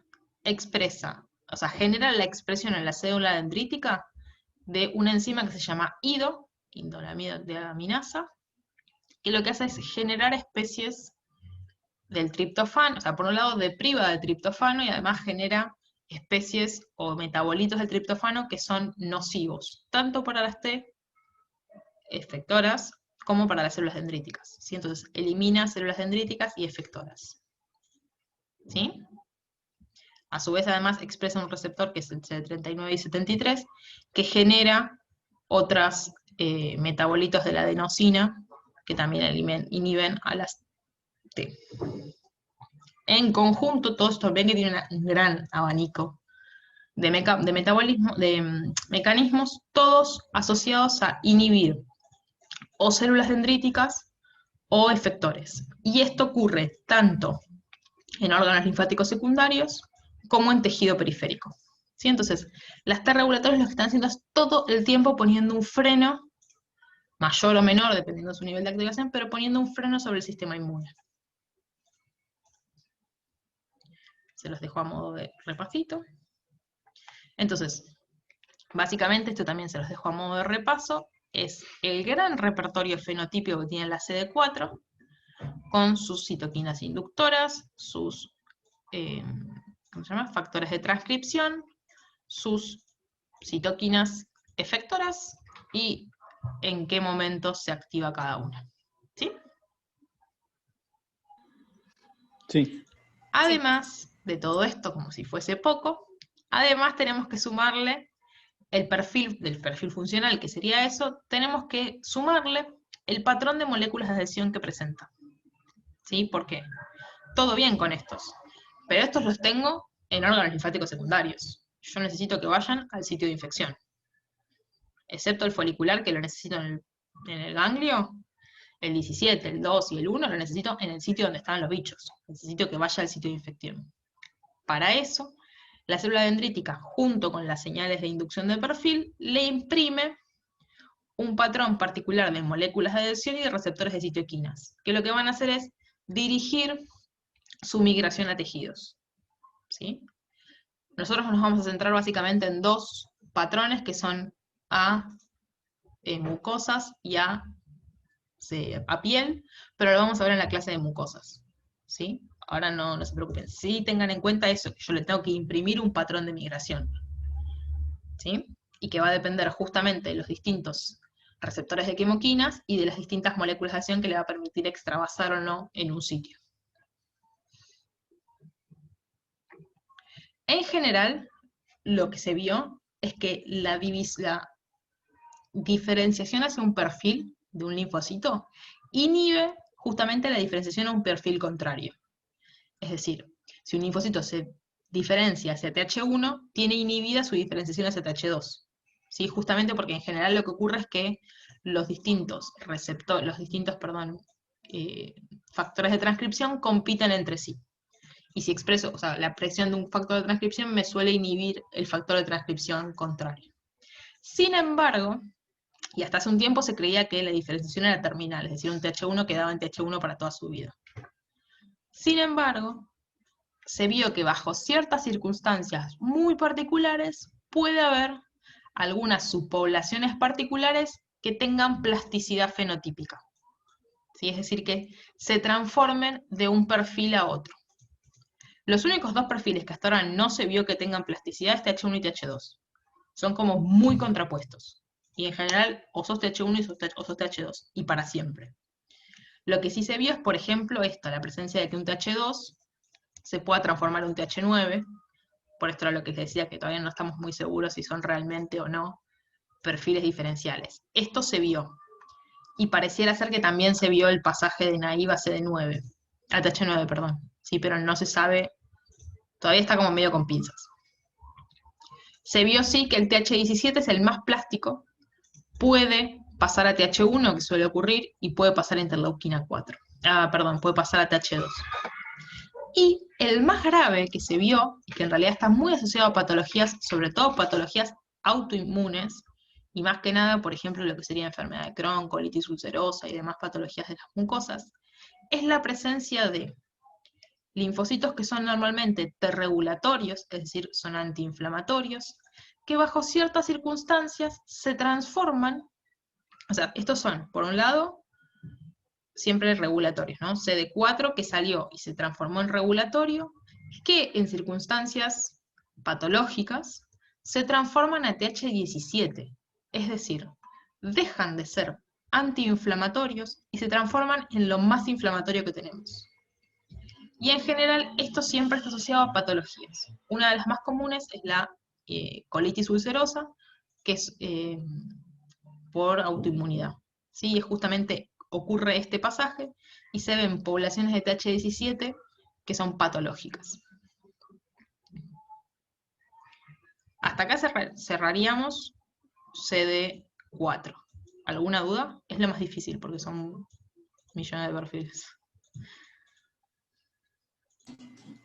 genera la expresión en la célula dendrítica de una enzima que se llama IDO, indolaminaminasa, que lo que hace es generar especies del triptofano, o sea, por un lado depriva del triptofano y además genera especies o metabolitos del triptofano que son nocivos, tanto para las T efectoras como para las células dendríticas. ¿Sí? Entonces, elimina células dendríticas y efectoras. ¿Sí? A su vez, además, expresa un receptor que es el CD39 y 73, que genera otros metabolitos de la adenosina, que también inhiben a las T. En conjunto, todo esto ven que tiene un gran abanico de mecanismos, todos asociados a inhibir o células dendríticas o efectores. Y esto ocurre tanto en órganos linfáticos secundarios como en tejido periférico. ¿Sí? Entonces, las T regulatorias lo que están haciendo es todo el tiempo poniendo un freno, mayor o menor, dependiendo de su nivel de activación, pero poniendo un freno sobre el sistema inmune. Se los dejo a modo de repasito. Entonces, básicamente esto también se los dejo a modo de repaso. Es el gran repertorio fenotípico que tiene la CD4, con sus citoquinas inductoras, sus factores de transcripción, sus citoquinas efectoras y en qué momento se activa cada una. ¿Sí? Sí. Además de todo esto, como si fuese poco, además tenemos que sumarle del perfil funcional, que sería eso, tenemos que sumarle el patrón de moléculas de adhesión que presenta. ¿Sí? ¿Por qué? Todo bien con estos, pero estos los tengo en órganos linfáticos secundarios. Yo necesito que vayan al sitio de infección. Excepto el folicular, que lo necesito en el ganglio, el 17, el 2 y el 1 lo necesito en el sitio donde están los bichos. Necesito que vaya al sitio de infección. Para eso, la célula dendrítica, junto con las señales de inducción de perfil, le imprime un patrón particular de moléculas de adhesión y de receptores de citoquinas, que lo que van a hacer es dirigir su migración a tejidos. ¿Sí? Nosotros nos vamos a centrar básicamente en dos patrones que son a mucosas y a a piel, pero lo vamos a ver en la clase de mucosas, ¿sí? Ahora no se preocupen. Sí tengan en cuenta eso, que yo le tengo que imprimir un patrón de migración, ¿sí? Y que va a depender justamente de los distintos receptores de quimoquinas y de las distintas moléculas de acción que le va a permitir extravasar o no en un sitio. En general, lo que se vio es que la diferenciación hacia un perfil de un linfocito inhibe justamente la diferenciación a un perfil contrario. Es decir, si un linfocito se diferencia hacia TH1, tiene inhibida su diferenciación hacia TH2. ¿Sí? Justamente porque en general lo que ocurre es que los distintos factores de transcripción compiten entre sí. Y si expreso, o sea, la presión de un factor de transcripción me suele inhibir el factor de transcripción contrario. Sin embargo, y hasta hace un tiempo se creía que la diferenciación era terminal, es decir, un TH1 quedaba en TH1 para toda su vida. Sin embargo, se vio que bajo ciertas circunstancias muy particulares puede haber algunas subpoblaciones particulares que tengan plasticidad fenotípica. ¿Sí? Es decir, que se transformen de un perfil a otro. Los únicos dos perfiles que hasta ahora no se vio que tengan plasticidad es TH1 y TH2. Son como muy contrapuestos. Y en general, o sos TH1 o sos TH2, y para siempre. Lo que sí se vio es, por ejemplo, la presencia de que un TH2 se pueda transformar en un TH9, por esto era lo que les decía, que todavía no estamos muy seguros si son realmente o no perfiles diferenciales. Esto se vio, y pareciera ser que también se vio el pasaje de naive a CD9, a TH9, perdón, sí, pero no se sabe, todavía está como medio con pinzas. Se vio sí que el TH17 es el más plástico, puede pasar a TH1, que suele ocurrir, y puede pasar a interleuquina 4. Puede pasar a TH2. Y el más grave que se vio, y que en realidad está muy asociado a patologías, sobre todo patologías autoinmunes, y más que nada, por ejemplo, lo que sería enfermedad de Crohn, colitis ulcerosa y demás patologías de las mucosas, es la presencia de linfocitos que son normalmente T-regulatorios, es decir, son antiinflamatorios, que bajo ciertas circunstancias se transforman, o sea, estos son, por un lado, siempre regulatorios, ¿no? CD4 que salió y se transformó en regulatorio, que en circunstancias patológicas se transforman a TH17, es decir, dejan de ser antiinflamatorios y se transforman en lo más inflamatorio que tenemos. Y en general esto siempre está asociado a patologías. Una de las más comunes es la colitis ulcerosa, que es por autoinmunidad. ¿Sí? Y justamente ocurre este pasaje y se ven poblaciones de TH17 que son patológicas. Hasta acá cerraríamos CD4. ¿Alguna duda? Es lo más difícil porque son millones de perfiles.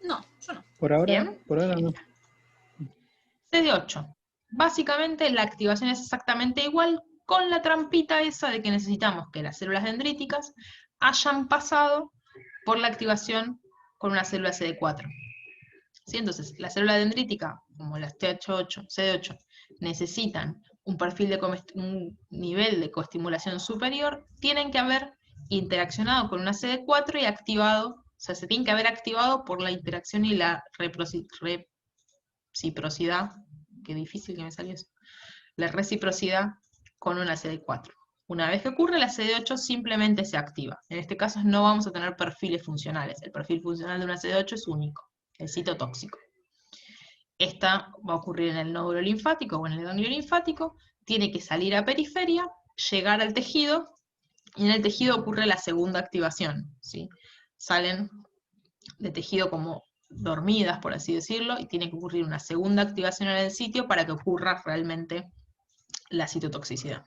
No, yo no. Por ahora, ¿Bien? por ahora no. CD8. Básicamente la activación es exactamente igual, con la trampita esa de que necesitamos que las células dendríticas hayan pasado por la activación con una célula CD4. ¿Sí? Entonces, la célula dendrítica, como las TH8, CD8, necesitan un nivel de coestimulación superior, tienen que haber interaccionado con una CD4 y activado, o sea, se tienen que haber activado por la interacción y la reciprocidad, qué difícil que me salió eso, la reciprocidad con una CD4. Una vez que ocurre, la CD8 simplemente se activa. En este caso no vamos a tener perfiles funcionales. El perfil funcional de una CD8 es único, el citotóxico. Esta va a ocurrir en el nódulo linfático o en el ganglio linfático, tiene que salir a periferia, llegar al tejido, y en el tejido ocurre la segunda activación, ¿sí? Salen de tejido como dormidas, por así decirlo, y tiene que ocurrir una segunda activación en el sitio para que ocurra realmente la citotoxicidad.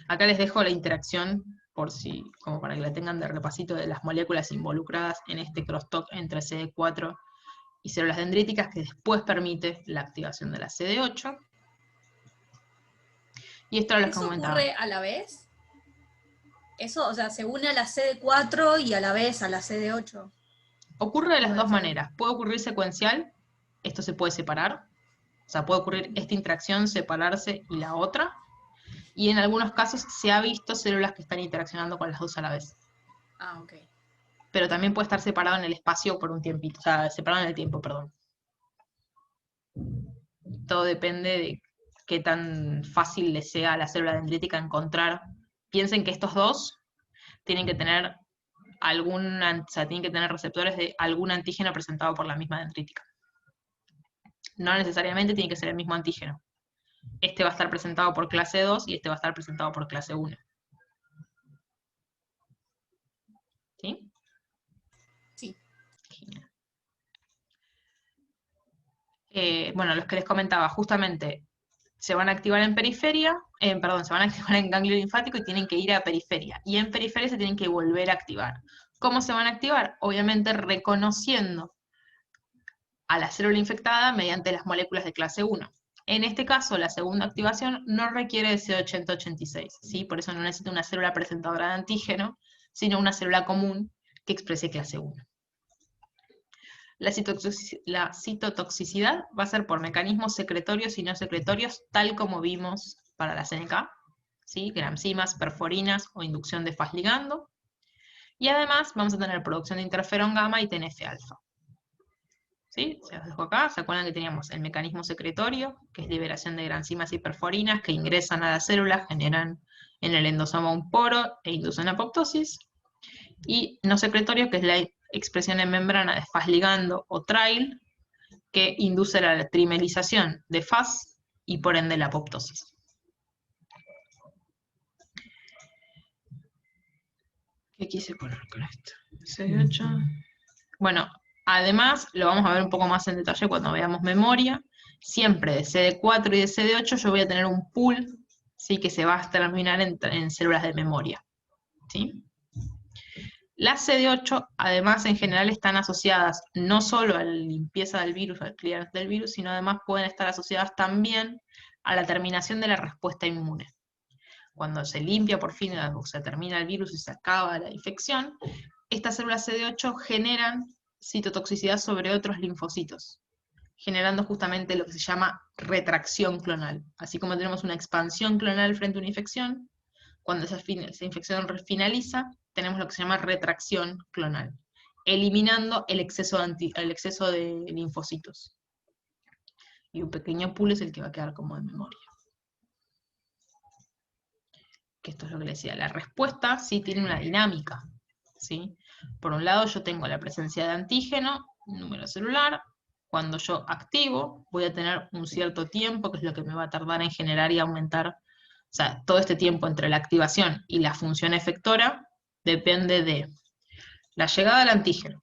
Acá les dejo la interacción, como para que la tengan de repasito, de las moléculas involucradas en este crosstalk entre CD4 y células dendríticas, que después permite la activación de la CD8. Y esto era lo que comentaba. ¿Eso ocurre a la vez? Eso, o sea, se une a la CD4 y a la vez a la CD8. Ocurre de las dos maneras. Puede ocurrir secuencial, esto se puede separar, o sea, puede ocurrir esta interacción, separarse y la otra. y en algunos casos se ha visto células que están interaccionando con las dos a la vez. Ah, ok. Pero también puede estar separado en el espacio por un tiempito, o sea, separado en el tiempo, perdón. Todo depende de qué tan fácil le sea a la célula dendrítica encontrar. Piensen que estos dos tienen que tener tienen que tener receptores de algún antígeno presentado por la misma dendrítica. No necesariamente tiene que ser el mismo antígeno. Este va a estar presentado por clase 2 y este va a estar presentado por clase 1. ¿Sí? Sí. Bueno, los que les comentaba, justamente se van a activar en periferia, perdón, se van a activar en ganglio linfático y tienen que ir a periferia. Y en periferia se tienen que volver a activar. ¿Cómo se van a activar? Obviamente reconociendo a la célula infectada mediante las moléculas de clase 1. En este caso, la segunda activación no requiere de CD80-86, ¿sí? Por eso no necesita una célula presentadora de antígeno, sino una célula común que exprese clase 1. La citotoxicidad va a ser por mecanismos secretorios y no secretorios, tal como vimos para la CNK, ¿sí? Gramsimas, perforinas o inducción de Fas ligando. Y además vamos a tener producción de interferón gamma y TNF-alfa. ¿Sí? Se los dejo acá. ¿Se acuerdan que teníamos el mecanismo secretorio, que es liberación de granzimas y perforinas que ingresan a la célula, generan en el endosoma un poro e inducen apoptosis? Y no secretorio, que es la expresión en membrana de Fas ligando o trail, que induce la trimerización de Fas y por ende la apoptosis. ¿Qué quise poner con esto? CD8. Bueno, además, lo vamos a ver un poco más en detalle cuando veamos memoria. Siempre de CD4 y de CD8 yo voy a tener un pool, ¿sí? Que se va a terminar en células de memoria, ¿sí? Las CD8, además, en general están asociadas no solo a la limpieza del virus, al clearance del virus, sino además pueden estar asociadas también a la terminación de la respuesta inmune. Cuando se limpia por fin, o se termina el virus y se acaba la infección, estas células CD8 generan citotoxicidad sobre otros linfocitos, generando justamente lo que se llama retracción clonal. Así como tenemos una expansión clonal frente a una infección, cuando esa infección finaliza, tenemos lo que se llama retracción clonal, eliminando el exceso de linfocitos. Y un pequeño pool es el que va a quedar como de memoria. Que esto es lo que les decía, la respuesta sí tiene una dinámica, ¿sí? Por un lado yo tengo la presencia de antígeno, número celular, cuando yo activo voy a tener un cierto tiempo, que es lo que me va a tardar en generar y aumentar, o sea, todo este tiempo entre la activación y la función efectora depende de la llegada del antígeno,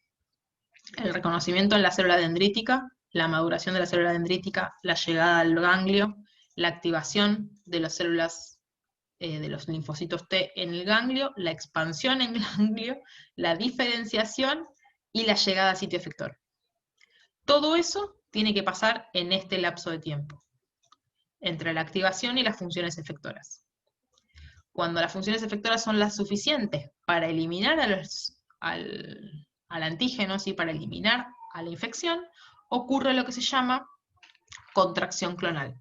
el reconocimiento en la célula dendrítica, la maduración de la célula dendrítica, la llegada al ganglio, la activación de las células de los linfocitos T en el ganglio, la expansión en el ganglio, la diferenciación y la llegada al sitio efector. Todo eso tiene que pasar en este lapso de tiempo, entre la activación y las funciones efectoras. Cuando las funciones efectoras son las suficientes para eliminar al antígeno, ¿sí? Para eliminar a la infección, ocurre lo que se llama contracción clonal.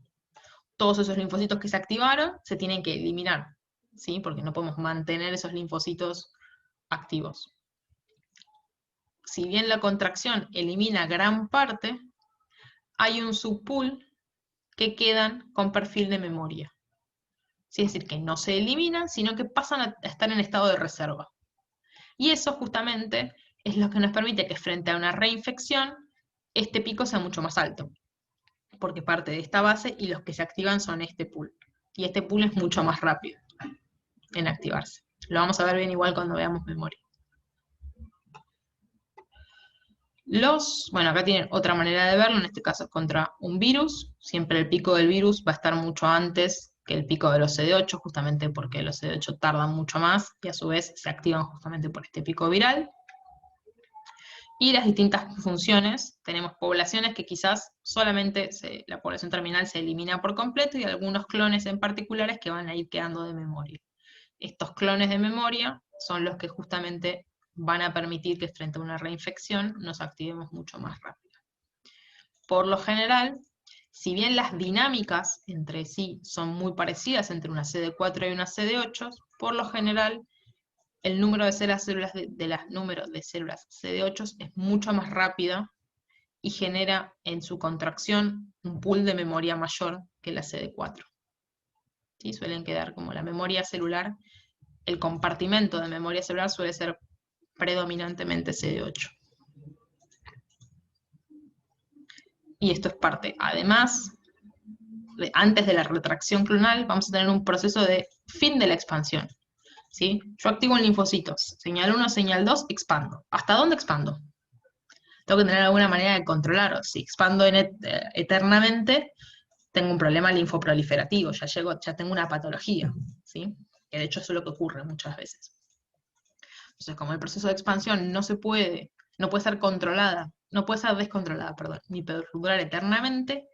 Todos esos linfocitos que se activaron se tienen que eliminar, ¿sí? Porque no podemos mantener esos linfocitos activos. Si bien la contracción elimina gran parte, hay un subpool que quedan con perfil de memoria. ¿Sí? Es decir, que no se eliminan, sino que pasan a estar en estado de reserva. Y eso justamente es lo que nos permite que frente a una reinfección, este pico sea mucho más alto, porque parte de esta base y los que se activan son este pool. Y este pool es mucho más rápido en activarse. Lo vamos a ver bien igual cuando veamos memoria. Bueno, acá tienen otra manera de verlo, en este caso contra un virus. Siempre el pico del virus va a estar mucho antes que el pico de los CD8, justamente porque los CD8 tardan mucho más y a su vez se activan justamente por este pico viral. Y las distintas funciones, tenemos poblaciones que quizás solamente la población terminal se elimina por completo y algunos clones en particulares que van a ir quedando de memoria. Estos clones de memoria son los que justamente van a permitir que frente a una reinfección nos activemos mucho más rápido. Por lo general, Si bien las dinámicas entre sí son muy parecidas entre una CD4 y una CD8, por lo general el número de células número de células CD8 es mucho más rápida y genera en su contracción un pool de memoria mayor que la CD4. ¿Sí? Suelen quedar como la memoria celular, el compartimento de memoria celular suele ser predominantemente CD8. Y esto es parte, además, antes de la retracción clonal, vamos a tener un proceso de fin de la expansión. ¿Sí? Yo activo en linfocitos, señal 1, señal 2, expando. ¿Hasta dónde expando? Tengo que tener alguna manera de controlarlo. Si expando eternamente, tengo un problema linfoproliferativo, ya tengo una patología, ¿sí? Que de hecho eso es lo que ocurre muchas veces. Entonces, como el proceso de expansión no puede ser controlada, no puede ser descontrolada, perdón, ni perdurar eternamente,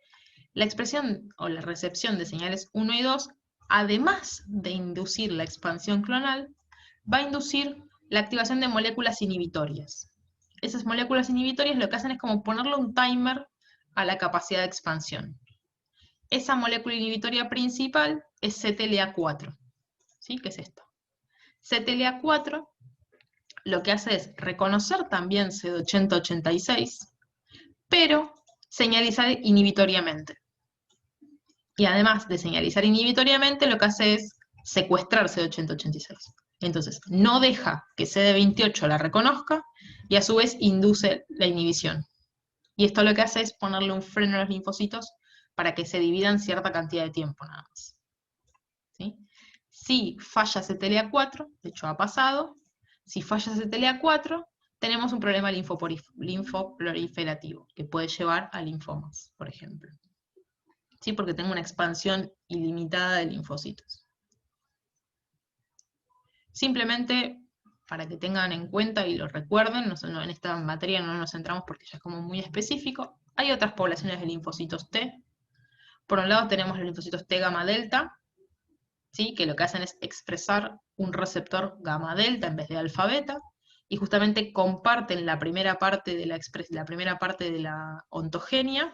la expresión o la recepción de señales 1 y 2, además de inducir la expansión clonal, va a inducir la activación de moléculas inhibitorias. Esas moléculas inhibitorias lo que hacen es como ponerle un timer a la capacidad de expansión. Esa molécula inhibitoria principal es CTLA4, ¿sí? ¿Qué es esto? CTLA4 lo que hace es reconocer también CD80-86, pero señalizar inhibitoriamente. Y además de señalizar inhibitoriamente, lo que hace es secuestrar CD80-86. Entonces, no deja que CD28 la reconozca y a su vez induce la inhibición. Y esto lo que hace es ponerle un freno a los linfocitos para que se dividan cierta cantidad de tiempo nada más. ¿Sí? Si falla CTLA4, de hecho ha pasado, si falla CTLA4, tenemos un problema linfoproliferativo, que puede llevar a linfomas, por ejemplo. ¿Sí? Porque tengo una expansión ilimitada de linfocitos. Simplemente, para que tengan en cuenta y lo recuerden, en esta materia no nos centramos porque ya es como muy específico, hay otras poblaciones de linfocitos T. Por un lado tenemos los linfocitos T gamma delta, ¿sí? Que lo que hacen es expresar un receptor gamma delta en vez de alfa beta, y justamente comparten la primera parte de la ontogenia,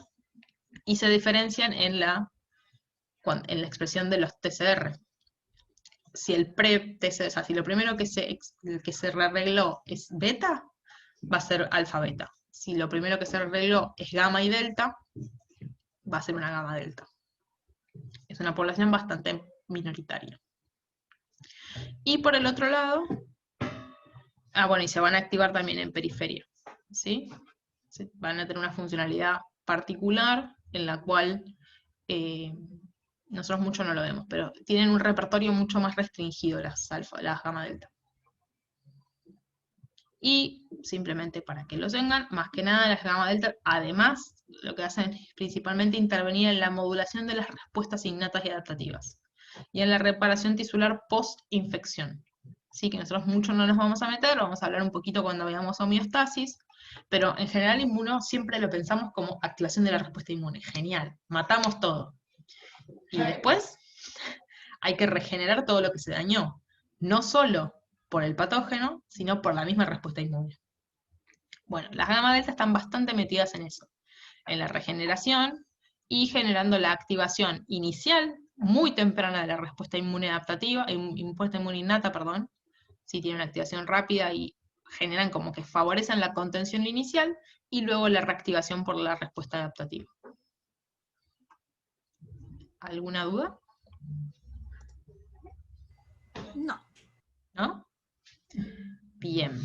y se diferencian en la expresión de los TCR. Si el pre-TCR, o sea, si lo primero que se rearregló es beta, va a ser alfa beta. Si lo primero que se arregló es gamma y delta, va a ser una gamma delta. Es una población bastante minoritaria. Y por el otro lado, bueno, y se van a activar también en periferia, ¿sí? Van a tener una funcionalidad particular en la cual nosotros mucho no lo vemos, pero tienen un repertorio mucho más restringido las gamma delta. Y simplemente para que lo tengan, más que nada las gamma delta, además, lo que hacen es principalmente intervenir en la modulación de las respuestas innatas y adaptativas, y en la reparación tisular post-infección. Sí, que nosotros mucho no nos vamos a meter, vamos a hablar un poquito cuando veamos homeostasis, pero en general inmuno siempre lo pensamos como activación de la respuesta inmune. Genial, matamos todo. Y después hay que regenerar todo lo que se dañó, no solo por el patógeno, sino por la misma respuesta inmune. Bueno, las gamma delta están bastante metidas en eso, en la regeneración y generando la activación inicial muy temprana de la respuesta inmune adaptativa, respuesta inmune innata, perdón, si tienen una activación rápida y generan como que favorecen la contención inicial, y luego la reactivación por la respuesta adaptativa. ¿Alguna duda? No. ¿No? Bien.